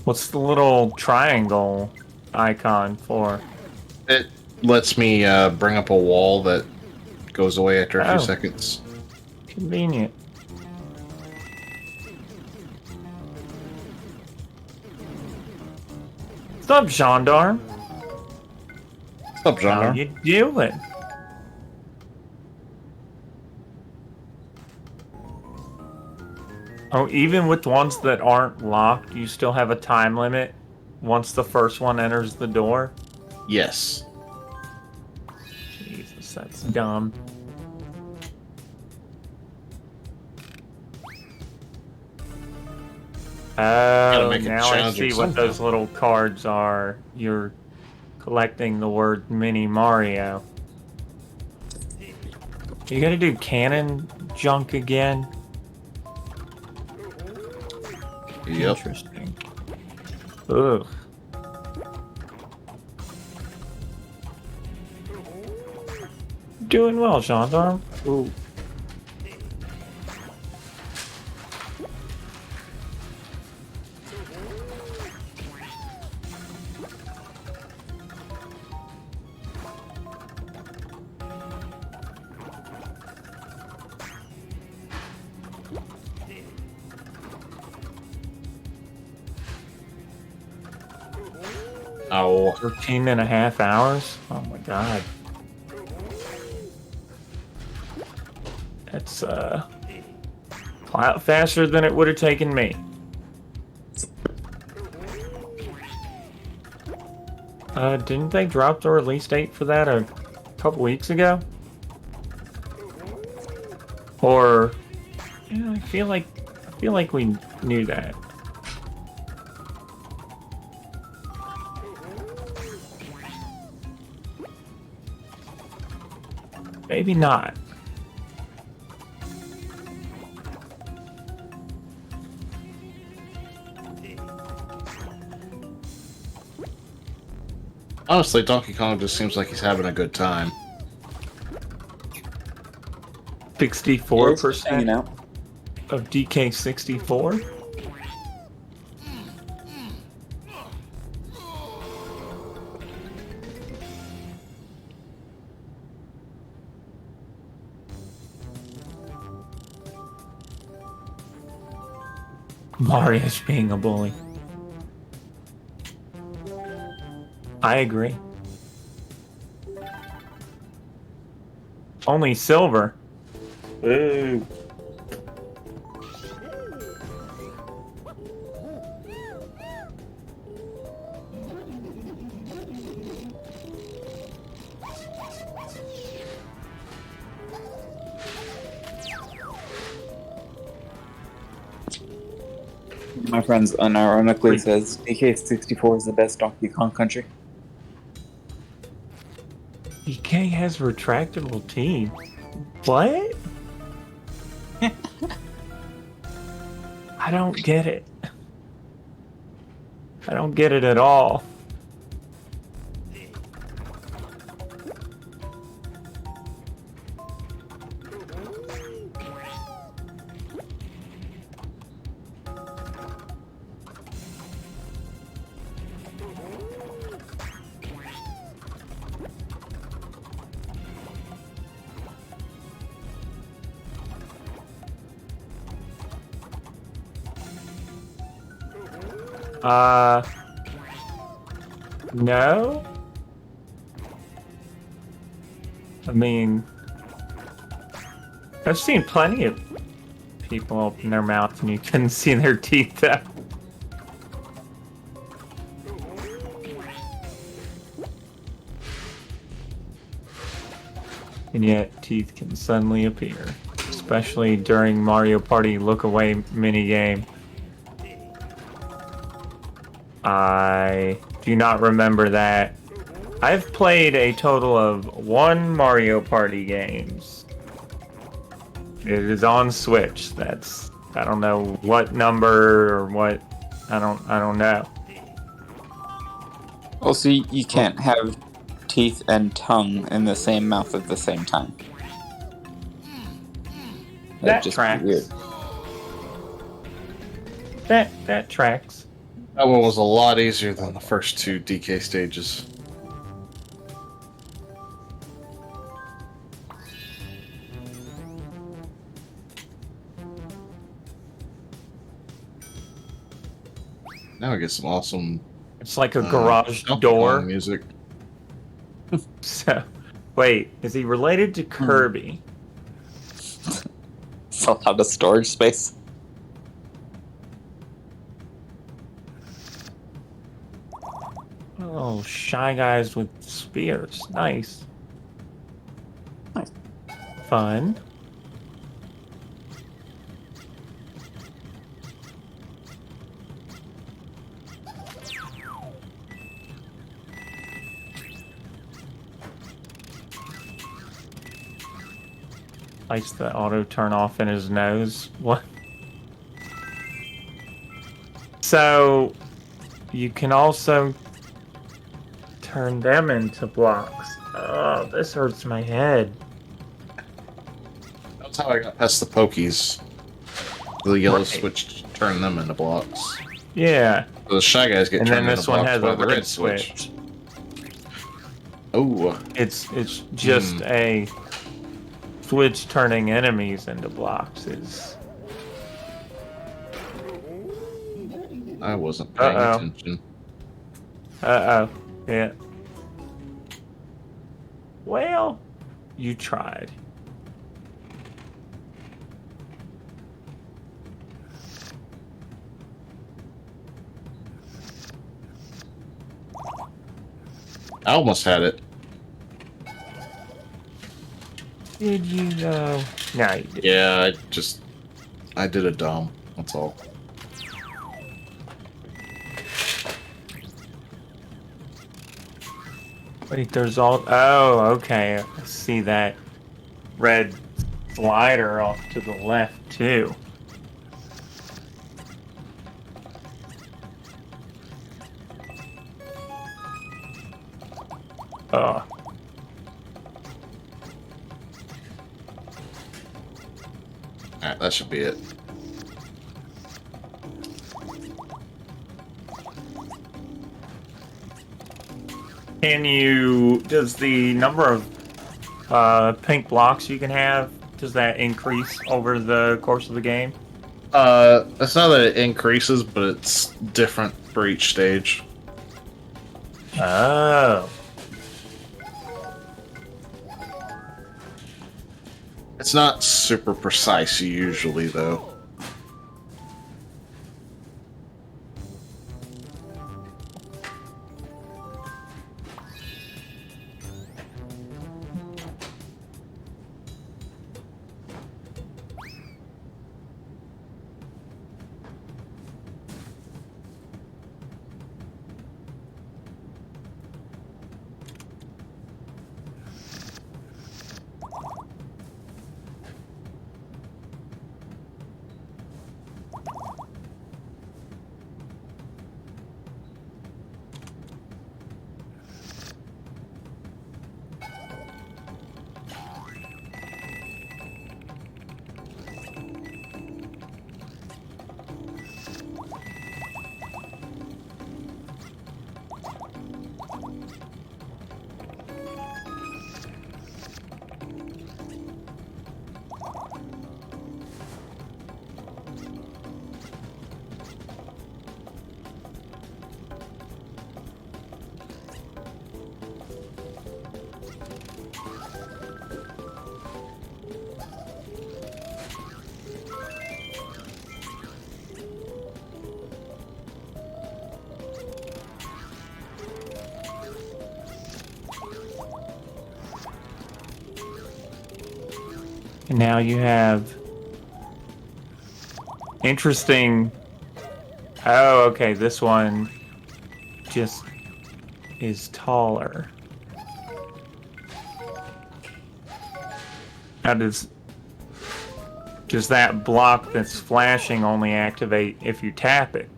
What's the little triangle icon for? It lets me bring up a wall that goes away after a few Oh. seconds. Convenient. What's up, gendarme? What's up, How John? you doing? Oh, even with ones that aren't locked, you still have a time limit once the first one enters the door? Yes. Jesus, that's dumb. Oh, make it now I challenging see what somehow. those little cards are. You're collecting the word Mini Mario. You gonna do cannon junk again? Yep. Interesting. Ugh. Doing well, gendarme. Ooh. Oh. 13 and a half hours? Oh my god. That's, a lot faster than it would have taken me. Didn't they drop the release date for that a couple weeks ago? Or, yeah, I feel like we knew that. Maybe not. Honestly, Donkey Kong just seems like he's having a good time. 64% Hanging out. of DK64? Mario's being a bully. I agree. Only silver. Ooh. My friends unironically says DK64 is the best Donkey Kong country. EK has retractable teeth. What? I don't get it. I don't get it at all. No? I mean, I've seen plenty of people open their mouth and you couldn't see their teeth out. And yet, teeth can suddenly appear, especially during Mario Party look-away minigame. I do not remember that. I've played a total of 1 Mario Party games. It is on Switch. That's, I don't know what number or what. I don't know. Also, you can't have teeth and tongue in the same mouth at the same time. That That'd just tracks. be weird. That tracks. That one was a lot easier than the first 2 DK stages. Now we get some awesome It's like a garage Donkey door. Kong music. So, wait, is he related to Kirby? It's a lot of storage space. Oh, Shy Guys with spears. Nice. Nice. Fun. Likes the auto turn off in his nose. What? So, you can also turn them into blocks. Oh, this hurts my head. That's how I got past the Pokies. The yellow Right. switch turned them into blocks. Yeah. The Shy Guys get And then turned into this one blocks has by a the red switch. Oh, It's just a switch turning enemies into blocks is I wasn't paying Uh-oh. attention. yeah. Well, you tried. I almost had it. Did you though? No, you didn't. Yeah, I did a dumb. That's all. Wait, there's all. Oh, okay. I see that red slider off to the left too. Oh. Alright, that should be it. Does the number of pink blocks you can have, does that increase over the course of the game? It's not that it increases, but it's different for each stage. Oh. It's not super precise usually, though. And now you have interesting. Oh, okay. This one just is taller. Now does that block that's flashing only activate if you tap it?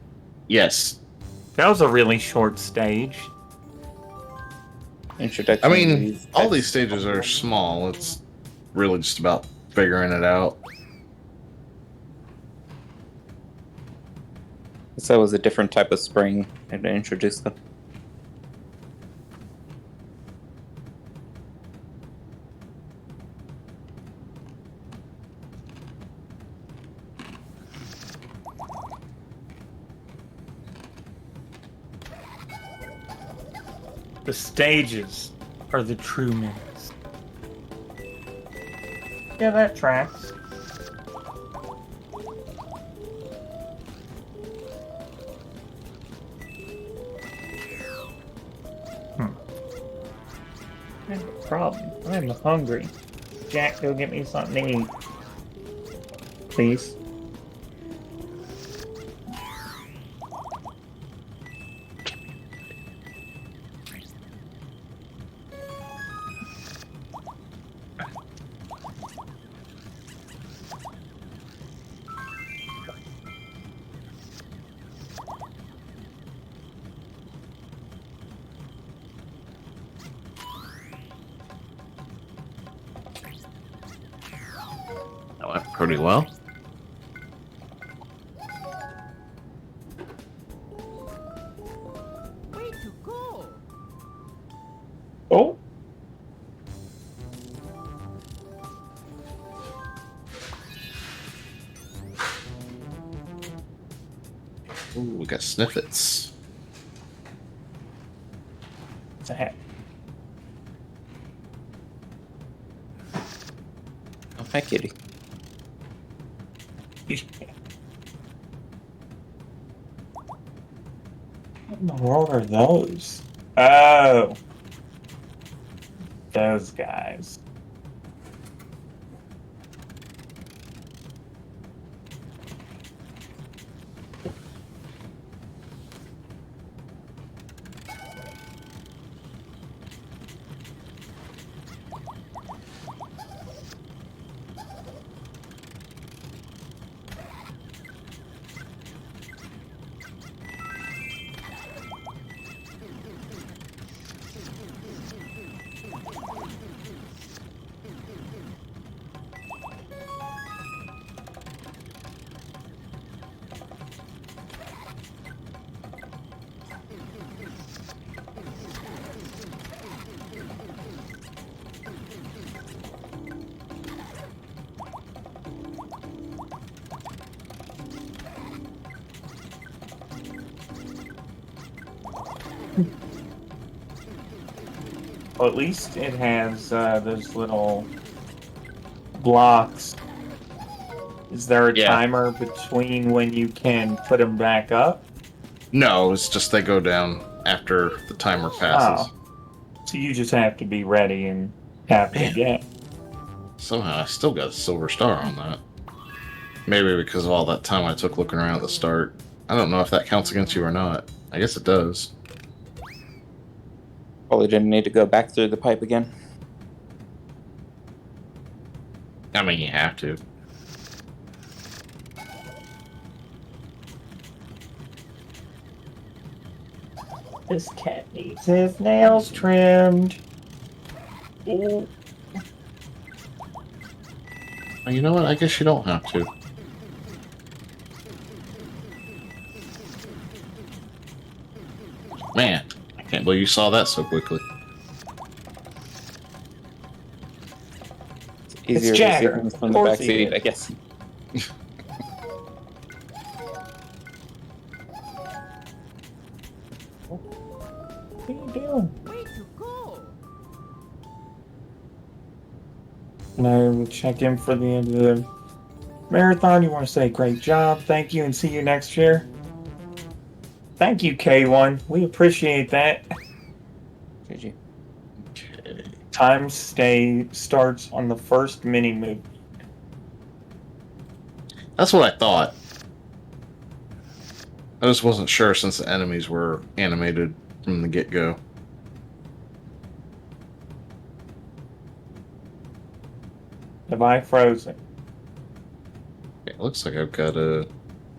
Yes. That was a really short stage. Introduction. I of mean, these all types. these stages are small. It's really just about figuring it out. So that was a different type of spring and introduced them. The stages are the true minutes. Yeah, that tracks. I have a problem. I'm hungry. Jack, go get me something to eat. Please. That went pretty well. Way to go! Oh! Ooh, we got sniffets. It's a hat. Oh, hi, kitty. What in the world are those? Oh. Those guys. Well, at least it has those little blocks. Is there a Yeah. timer between when you can put them back up? No, it's just they go down after the timer passes. So you just have to be ready and tap it Man. again. Somehow I still got a silver star on that. Maybe because of all that time I took looking around at the start. I don't know if that counts against you or not. I guess it does. Probably didn't need to go back through the pipe again. I mean, you have to. This cat needs his nails trimmed. Ooh. Well, you know what? I guess you don't have to. Man, I can't believe you saw that so quickly. It's easier to Jagger. see things from Of the course back he seat, is. I guess. What are you doing? Way to go! No, we'll check in for the end of the marathon. You want to say great job, thank you, and see you next year? Thank you, K1. We appreciate that. GG. Okay. Time starts on the first mini move. That's what I thought. I just wasn't sure since the enemies were animated from the get-go. Am I frozen? It looks like I've got to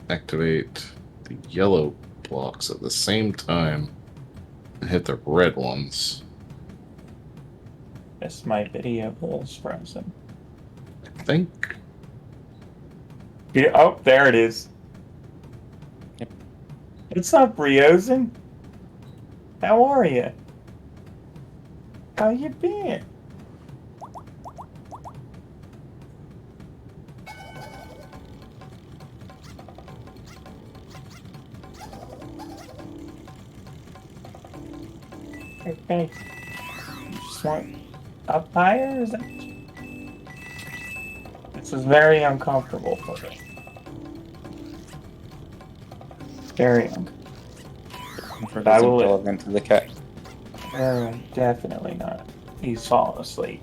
activate the yellow blocks at the same time and hit the red ones. Yes, my video is frozen. I think. Yeah, oh, there it is. Yep. What's up, Ryozen? How are you? How you been? Okay. You just want up higher? Is that? This is very uncomfortable for me. Very uncomfortable. For I his will- relevant to the cat. Definitely not. He's fallen asleep.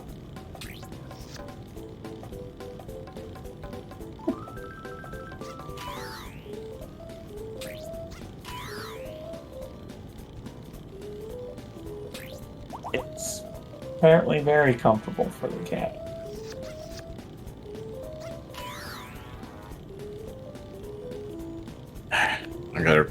It's apparently very comfortable for the cat. I got her.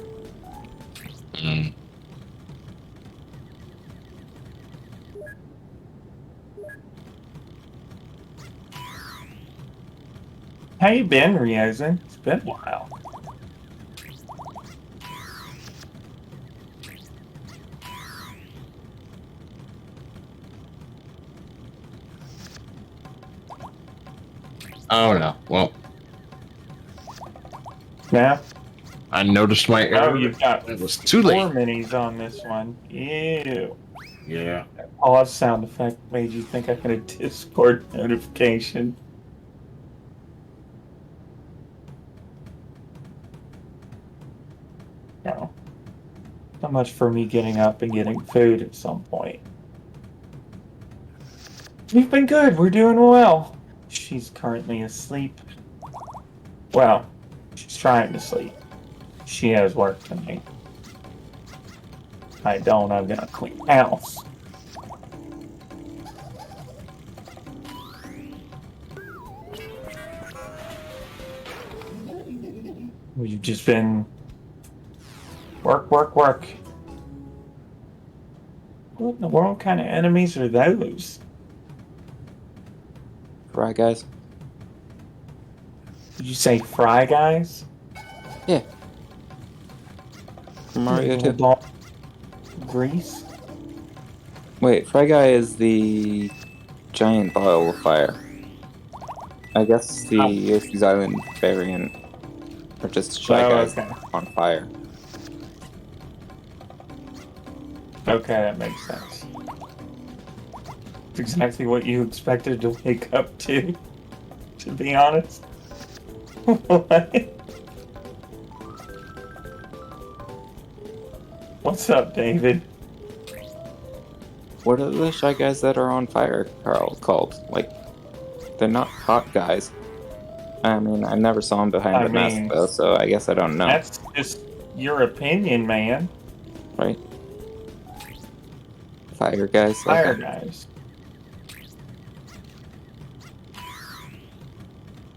How you been, Ryozen? It's been a while. Oh no. Well, Yeah? I noticed my Oh, error. you've got It was too 4 late. minis on this one. Ew. Yeah. Pause sound effect made you think I had a Discord notification. No. So much for me getting up and getting food at some point. We've been good. We're doing well. She's currently asleep. Well, she's trying to sleep. She has work tonight. I don't. I've got to clean house. We've just been work. What in the world kind of enemies are those? Right, guys? Did you say fry guys? Yeah. From Mario 2. Ball grease? Wait, Fry Guy is the giant ball of fire. I guess the Yoshi's Island variant are just Shy Guys okay. on fire. Okay, that makes sense. It's exactly what you expected to wake up to be honest. What? What's up, David? What are the Shy Guys that are on fire, Carl, called? Like, they're not hot guys. I mean, I never saw them behind I the mask, mean, though, so I guess I don't know. That's just your opinion, man. Right? Fire guys? Fire Okay. guys.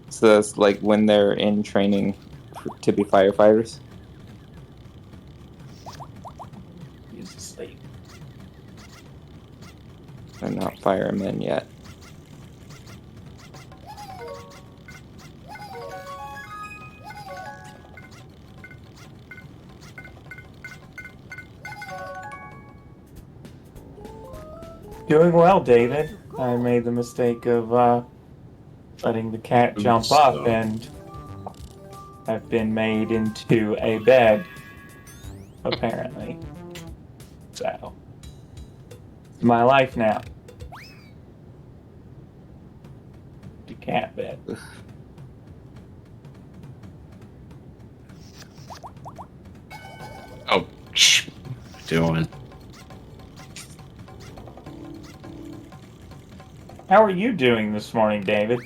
So that's like when they're in training to be firefighters? He's asleep. They're not firemen yet. Doing well, David. I made the mistake of letting the cat jump up, and I've been made into a bed, apparently. So, it's my life now. The cat bed. Oh, shh. What are you doing? How are you doing this morning, David?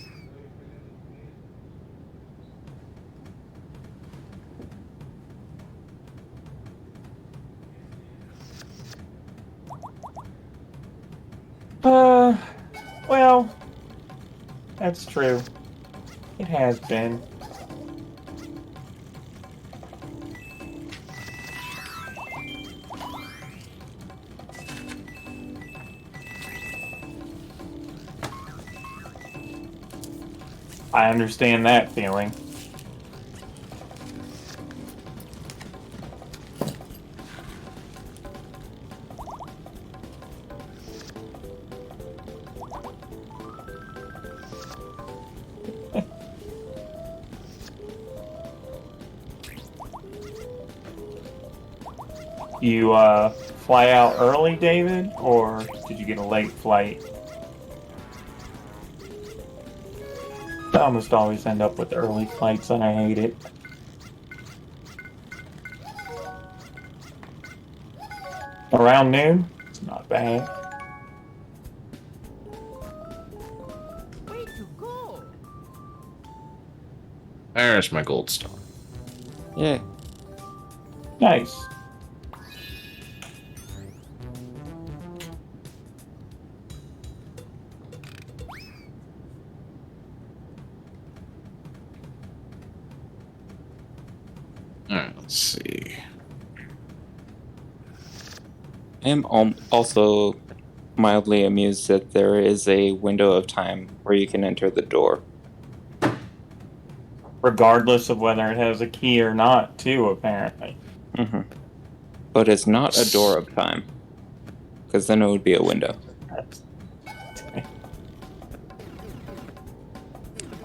Well, that's true. It has been. I understand that feeling. You fly out early, David, or did you get a late flight? I almost always end up with early flights, and I hate it. Around noon? It's not bad. Way to go! There's my gold star. Yeah. Nice. Alright, let's see. I am also mildly amused that there is a window of time where you can enter the door. Regardless of whether it has a key or not, too, apparently. Mm-hmm. But it's not a door of time, because then it would be a window.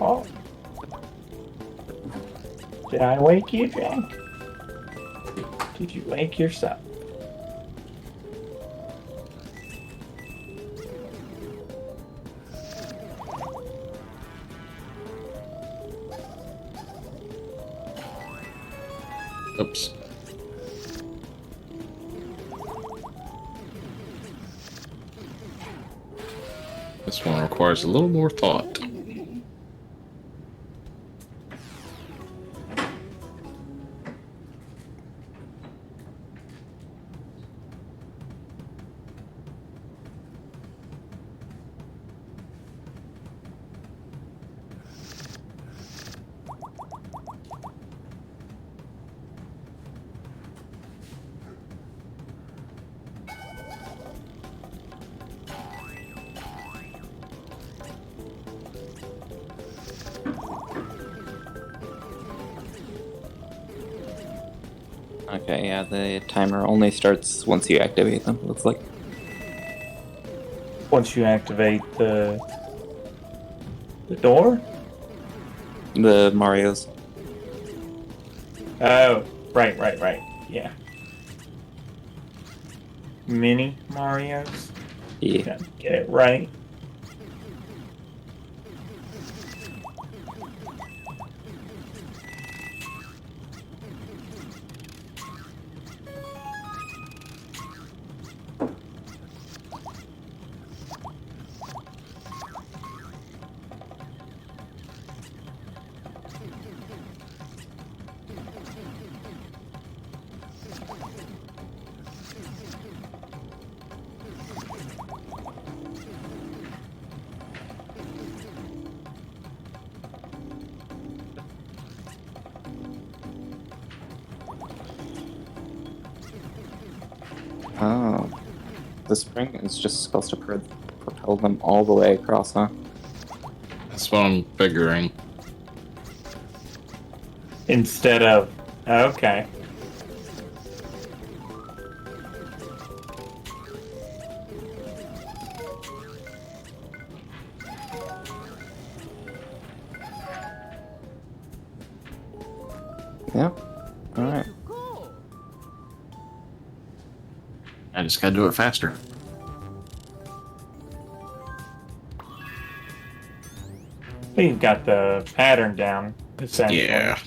Oh. Did I wake you, Jack? Did you wake yourself? Oops. This one requires a little more thought. Okay, yeah, the timer only starts once you activate them, looks like. Once you activate the door? The Marios. Oh, right. Yeah. Mini Marios? Yeah. Gotta get it right. Oh. The spring is just supposed to propel them all the way across, huh? That's what I'm figuring. Instead of... Okay. Yep. Alright. To go! I just gotta do it faster. We've got the pattern down, essentially. Yeah.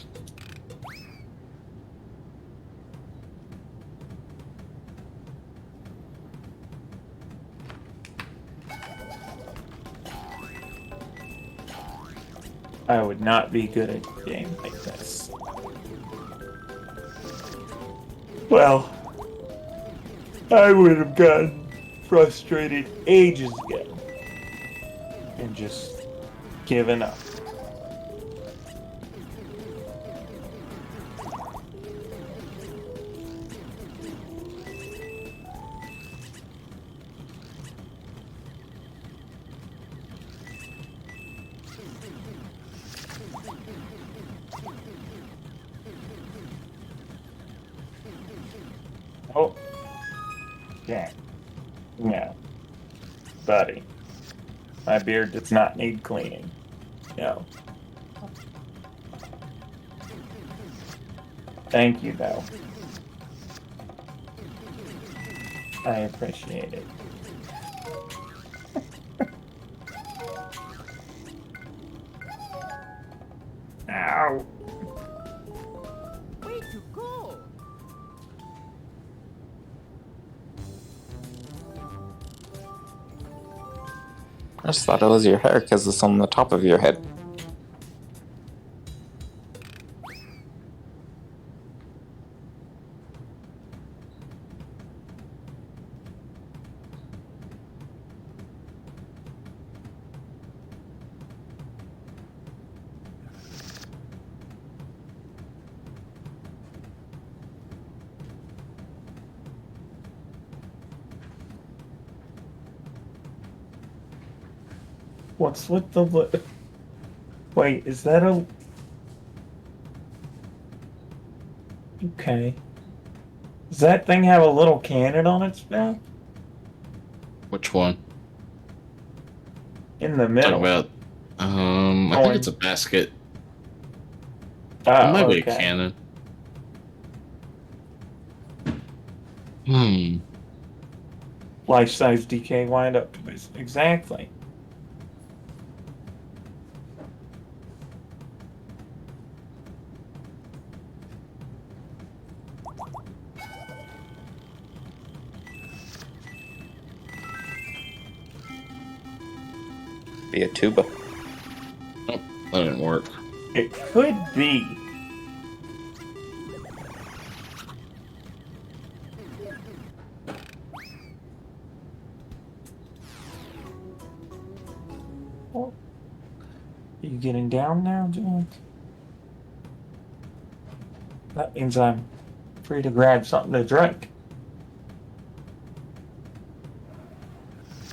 I would not be good at a game like this. Well, I would have gotten frustrated ages ago. and just giving up. Oh. Yeah. No. Buddy. My beard does not need cleaning. No. Thank you, though. I appreciate it. Ow. Way to go! I just thought it was your hair because it's on the top of your head. What's with the Wait, is that a... Okay. Does that thing have a little cannon on its back? Which one? In the Talking middle. about. I think it's a basket. Oh, It might be a okay. cannon. Life-size DK wind up twist. Exactly. Be a tuba. Oh, that didn't work. It could be. Oh. You getting down now, Jack? That means I'm free to grab something to drink.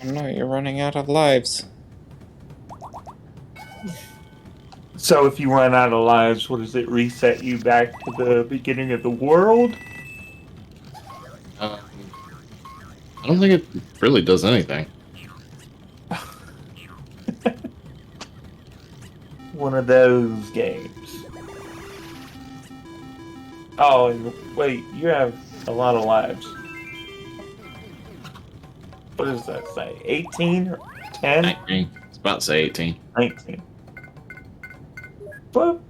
No, you're running out of lives. So if you run out of lives, what does it reset you back to the beginning of the world? I don't think it really does anything. One of those games. Oh, and wait, you have a lot of lives. What does that say? 18 or 10? 19. It's about to say 18. 19. Boop.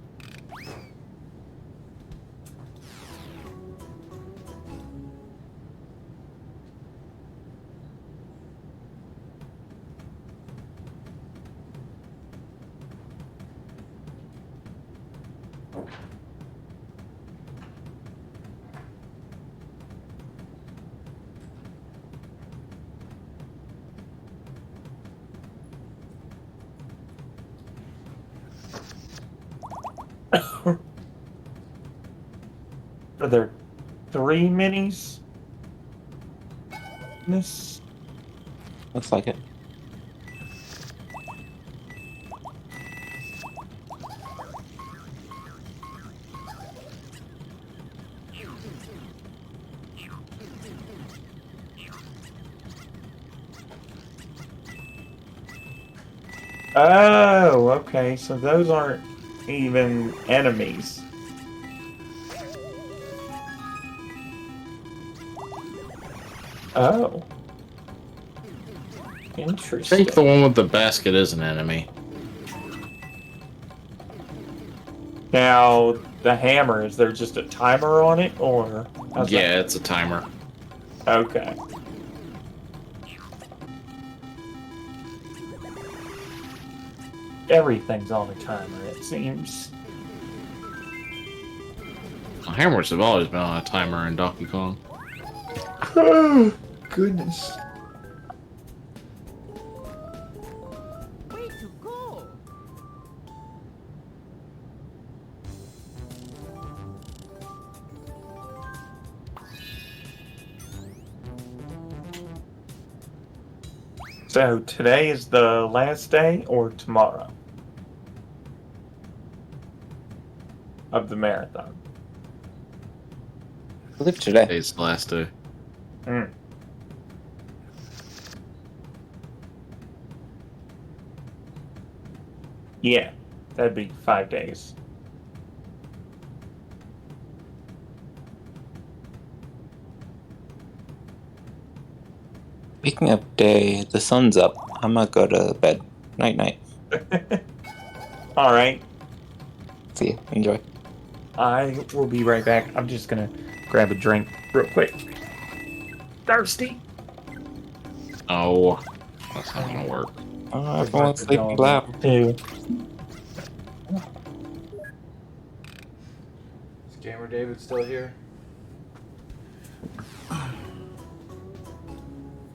Are there 3 minis? This. Looks like it. Oh, okay. So those aren't even enemies. Oh. I Interesting. think the one with the basket is an enemy. Now, the hammer, is there just a timer on it, or? how's Yeah, that? it's a timer. Okay. Everything's on a timer, it seems. Well, hammers have always been on a timer in Donkey Kong. Oh, goodness. Way to So today is the last day, or tomorrow, of the marathon? I live today. Today's the last day. Mm. Yeah, that'd be 5 days. Speaking of day, the sun's up. I'm gonna go to bed. Night night. All right, See you. Enjoy. I will be right back. I'm just gonna grab a drink real quick. Thirsty? Oh, that's not gonna work. Oh, everyone's sleeping loud. Too. Is Gamer David still here?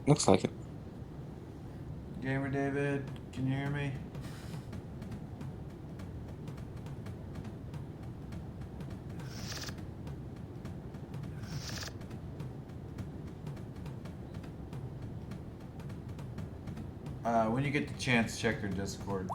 Looks like it. Gamer David, can you hear me? When you get the chance, check your Discord.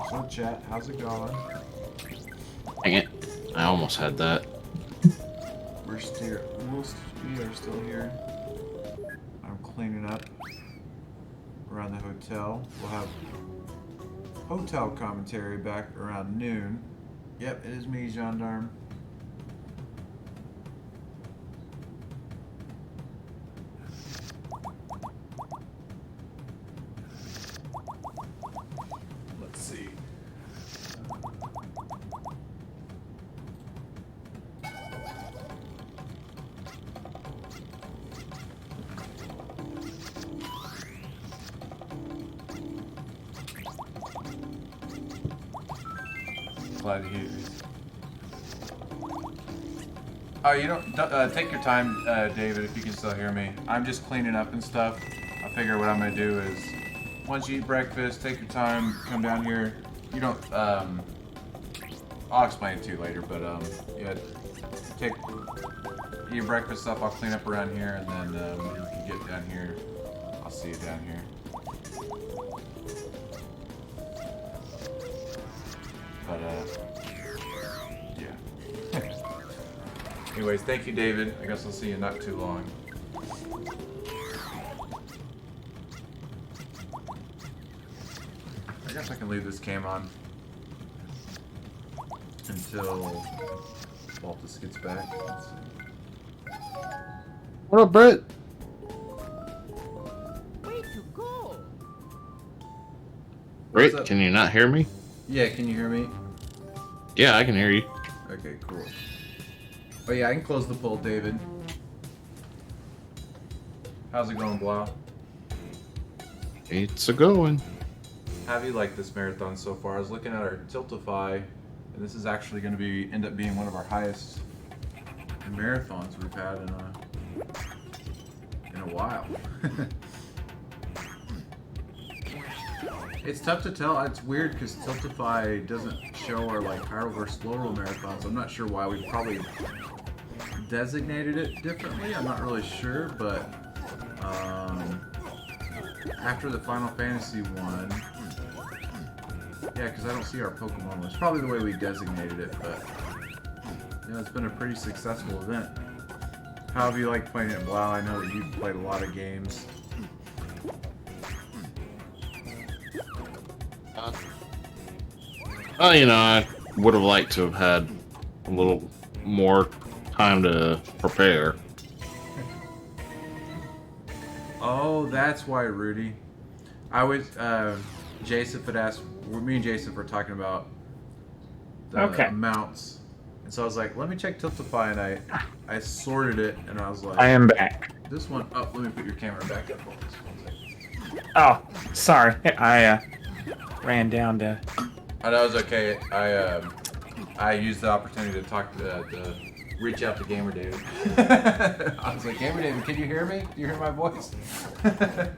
So chat, how's it going? Dang it. I almost had that. We are still here. I'm cleaning up around the hotel. We'll have hotel commentary back around noon. Yep, it is me, Gendarme. Let's see. Glad to hear it. Oh, you don't take your time, David, if you can still hear me. I'm just cleaning up and stuff. I figure what I'm gonna do is, once you eat breakfast, take your time, come down here. You don't, I'll explain it to you later, but, yeah, eat your breakfast up, I'll clean up around here, and then, when you can get down here, I'll see you down here. But, yeah. Anyways, thank you, David. I guess I'll see you in not too long. I guess I can leave this cam on until Baltus gets back. Let's see. What up, Brett? Way to go! Brett, What's up? can you not hear me? Yeah, can you hear me? Yeah, I can hear you. Okay, cool. Oh yeah, I can close the poll, David. How's it going, Blau? It's a going. How have you liked this marathon so far? I was looking at our Tiltify, and this is actually going to end up being one of our highest marathons we've had in a while. It's tough to tell. It's weird because Tiltify doesn't show our like higher versus lower marathons. I'm not sure why. We probably designated it differently. I'm not really sure, but after the Final Fantasy one, yeah, because I don't see our Pokemon list. Probably the way we designated it, but yeah, it's been a pretty successful event. How have you liked playing it, Blau? I know that you've played a lot of games. Well, you know, I would have liked to have had a little more time to prepare. Oh, that's why, Rudy. I was, Jason had asked, me and Jason were talking about the Okay. amounts And so I was like, let me check Tiltify, and I sorted it, and I was like, I am back. this one. Oh, let me put your camera back up. On this one second. Oh, sorry. I ran down to. Oh, that was okay. I used the opportunity to talk to reach out to Gamer David. I was like, Gamer David, can you hear me? Do you hear my voice? But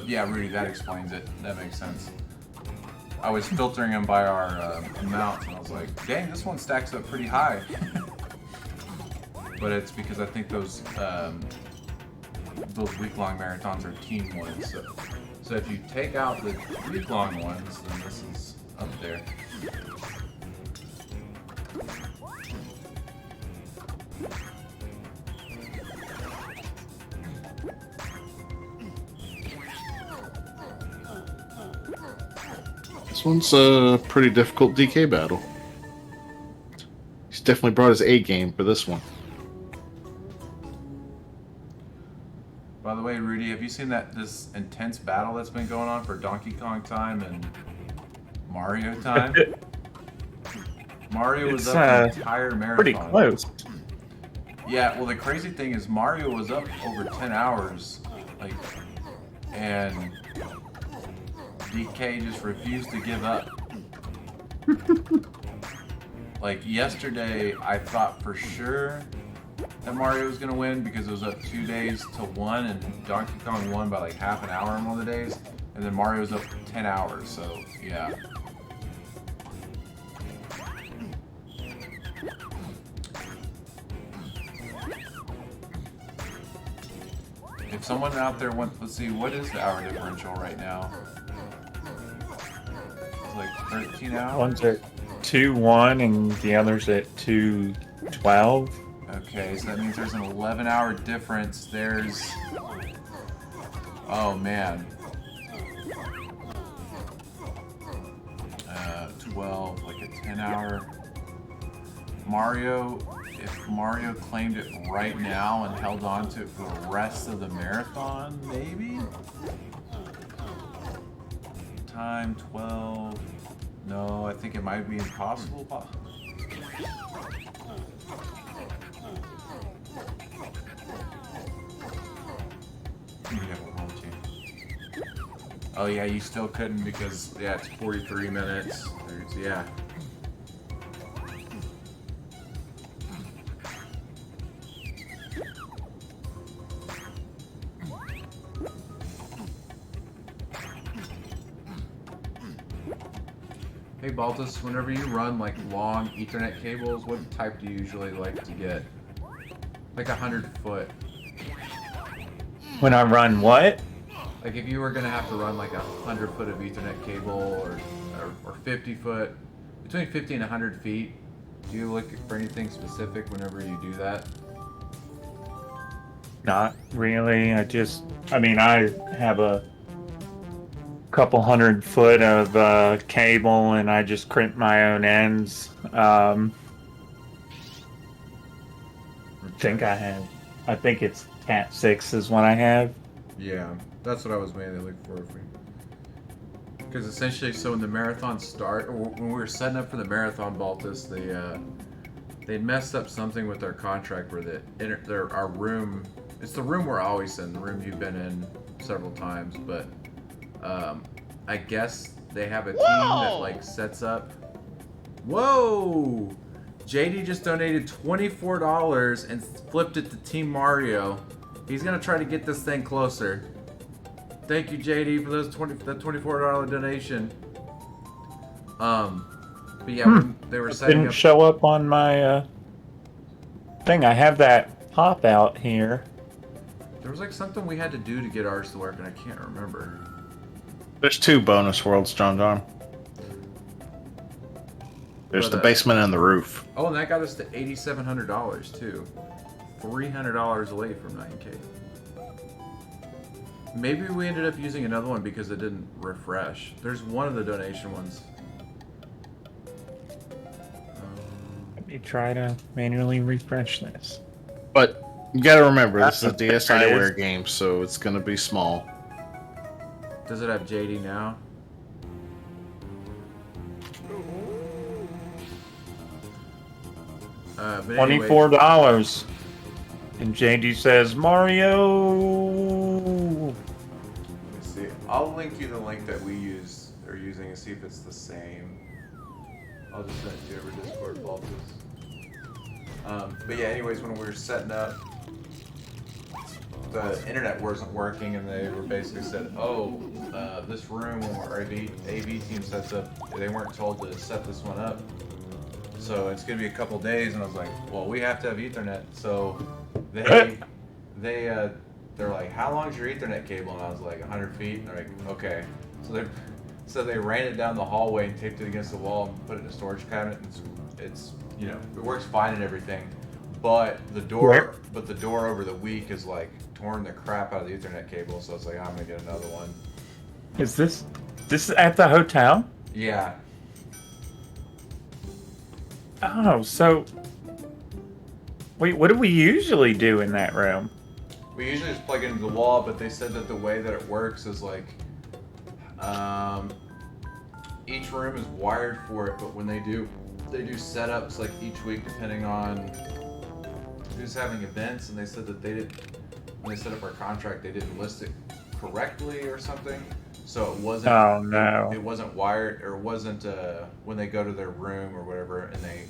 yeah, Rudy, that explains it. That makes sense. I was filtering them by our amounts, and I was like, dang, this one stacks up pretty high. But it's because I think those week-long marathons are team ones. So if you take out the week-long ones, then this is up there. This one's a pretty difficult DK battle. He's definitely brought his A game for this one. By the way, Rudy, have you seen this intense battle that's been going on for Donkey Kong time and Mario time? Mario was It's, up the entire marathon. Pretty close. Yeah, well, the crazy thing is Mario was up over 10 hours, like, and DK just refused to give up. Like, yesterday, I thought for sure that Mario was going to win because it was up 2 days to 1, and Donkey Kong won by like half an hour on one of the days, and then Mario was up 10 hours, so yeah. If someone out there wants, let's see, what is the hour differential right now? It's like 13 hours? One's at 2:01 and the other's at 2:12. Okay, so that means there's an 11-hour difference. There's... Oh, man. 12, like a 10-hour... Mario, if Mario claimed it right now and held on to it for the rest of the marathon, maybe? Time 12... No, I think it might be impossible. Oh yeah, you still couldn't because yeah, it's 43 minutes. Yeah. Hey Baltus, whenever you run like long Ethernet cables, what type do you usually like to get? Like 100 foot. When I run what? Like if you were gonna have to run like 100 foot of Ethernet cable or 50 foot, between 50 and 100 feet, do you look for anything specific whenever you do that? Not really. I mean, I have a couple 100 foot of cable and I just crimp my own ends. I think it's Cat 6 is what I have. Yeah, that's what I was mainly looking for. Because essentially, so when the marathon start, or when we were setting up for the marathon, Baltus, they'd messed up something with our contract where our room, it's the room we're always in, the room you've been in several times, but I guess they have a team that like sets up. Whoa! JD just donated $24 and flipped it to Team Mario. He's gonna try to get this thing closer. Thank you, JD, for that $24 donation. But yeah, they were setting Didn't up. show up on my thing. I have that pop out here. There was like something we had to do to get ours to work, and I can't remember. There's 2 bonus worlds, John. There's But, the basement and the roof. Oh, and that got us to $8,700 too. $300 away from 9K. Maybe we ended up using another one because it didn't refresh. There's one of the donation ones. Let me try to manually refresh this. But you gotta remember, this is a There it DSiWare is. game, so it's gonna be small. Does it have JD now? But anyways, $24. And JD says, Mario. let me see. I'll link you the link that we are using and see if it's the same. I'll just send it to you over Discord, Baltus. But yeah, anyways, when we were setting up, the internet wasn't working, and they were basically said, "Oh, this room when our AV team sets up, they weren't told to set this one up, so it's gonna be a couple days." And I was like, "Well, we have to have Ethernet." So they're like, "How long's your Ethernet cable?" And I was like, 100 feet. And they're like, "Okay." So they ran it down the hallway and taped it against the wall and put it in a storage cabinet. And it's it works fine and everything, but the door over the week is like torn the crap out of the Ethernet cable. So it's like, I'm gonna get another one. Is this at the hotel? Yeah. Oh, so wait, what do we usually do in that room? We usually just plug it into the wall, but they said that the way that it works is like, each room is wired for it, but when they do setups like each week depending on who's having events, and they said that when they set up our contract, they didn't list it correctly or something, so it wasn't. Oh no! It wasn't wired, or it wasn't when they go to their room or whatever and they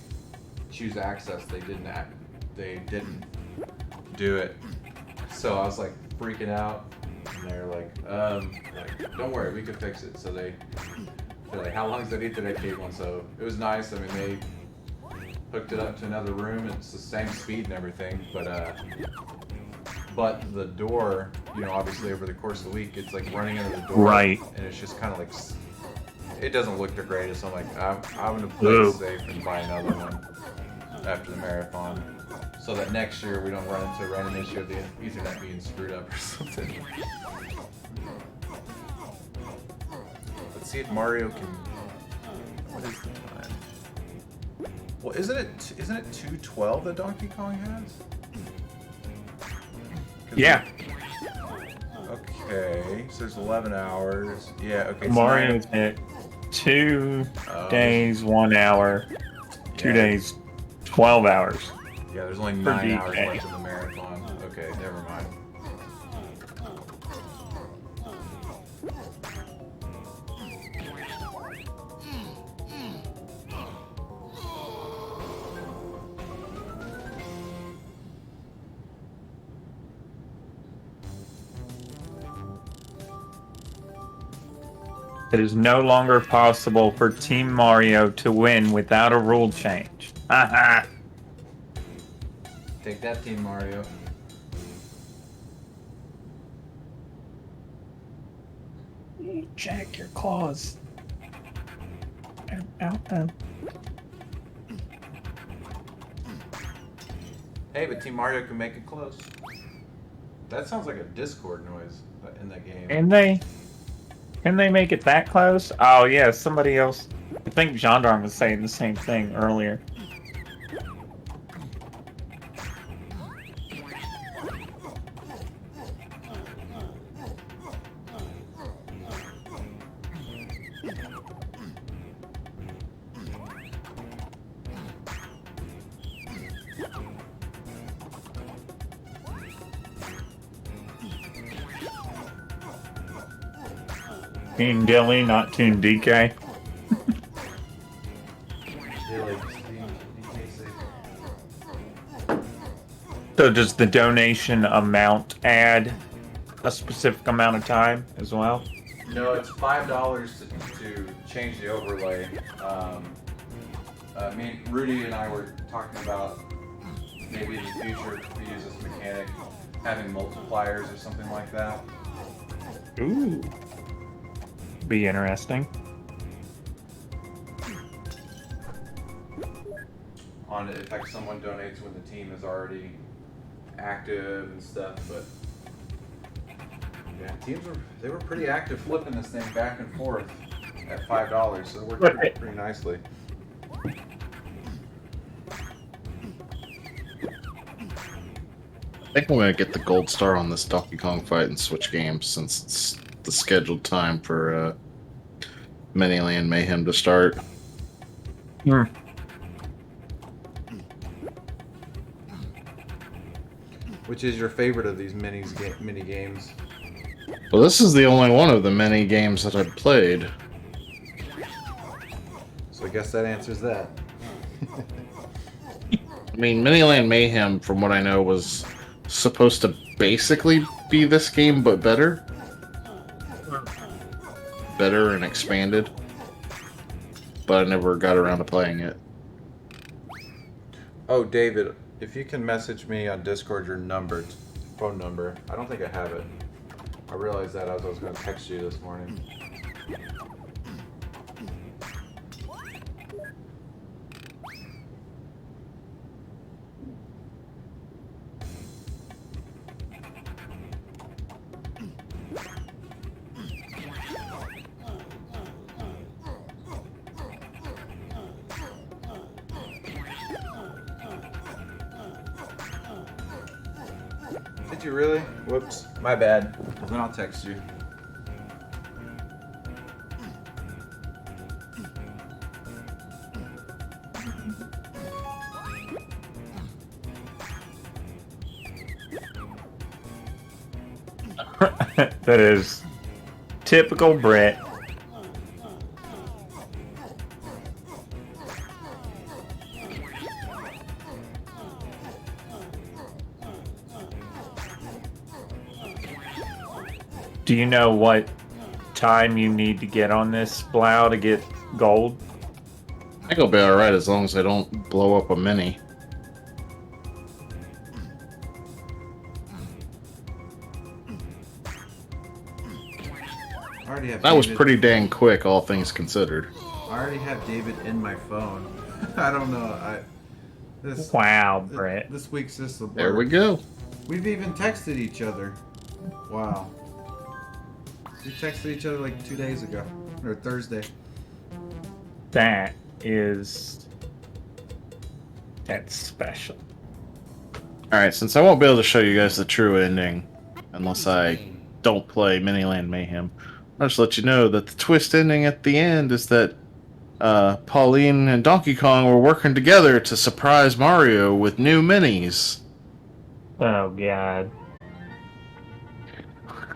choose access, they didn't do it. So I was like freaking out, and they're like, "Don't worry, we can fix it." So they're like, "How long is that Ethernet cable?" And so it was nice. I mean, they hooked it up to another room, and it's the same speed and everything, but the door, obviously over the course of the week, it's like running into the door, right? And it's just kind of like, it doesn't look the greatest. So I'm like, I'm gonna play it safe and buy another one after the marathon, so that next year we don't run into a random issue of the Ethernet being screwed up or something. Let's see if Mario can. What is the time? Well, isn't it 2:12 that Donkey Kong has? Yeah. Okay, so there's 11 hours. Yeah. Okay. So Mario's at 2 days, 1 hour, 2 days, 12 hours. Yeah, there's only 9 hours left in the marathon. Okay, never mind. It is no longer possible for Team Mario to win without a rule change. Haha. Take that, Team Mario. Jack, your claws. Ow, ow, ow. Hey, but Team Mario can make it close. That sounds like a Discord noise in that game. Can they make it that close? Oh yeah, somebody else. I think Gendarme was saying the same thing earlier. Team Dilly, not Team DK. So does the donation amount add a specific amount of time as well? No, it's $5 to change the overlay. Rudy and I were talking about maybe in the future if we use this mechanic, having multipliers or something like that. Ooh. Be interesting. On it, if like someone donates when the team is already active and stuff, but yeah, they were pretty active flipping this thing back and forth at $5, so it worked pretty nicely. I think I'm gonna get the gold star on this Donkey Kong fight and switch games since it's the scheduled time for Miniland Mayhem to start. Hmm. Which is your favorite of these mini games? Well, this is the only one of the many games that I've played. So I guess that answers that. I mean, Miniland Mayhem, from what I know, was supposed to basically be this game, but better. Better and expanded. But I never got around to playing it. Oh, David, if you can message me on Discord your phone number. I don't think I have it. I realized that as I was going to text you this morning. Did you really? Whoops. My bad. Well, then I'll text you. That is typical Brett. Do you know what time you need to get on this Blau to get gold? I think I'll be alright as long as I don't blow up a mini. I already have That was David- pretty dang quick, all things considered. I already have David in my phone. I don't know. This Wow, Brett. this week's just a blur. There we go. We've even texted each other. Wow. We texted each other like 2 days ago, or Thursday. That's special. Alright, since I won't be able to show you guys the true ending unless I don't play Miniland Mayhem, I'll just let you know that the twist ending at the end is that Pauline and Donkey Kong were working together to surprise Mario with new minis. Oh, God.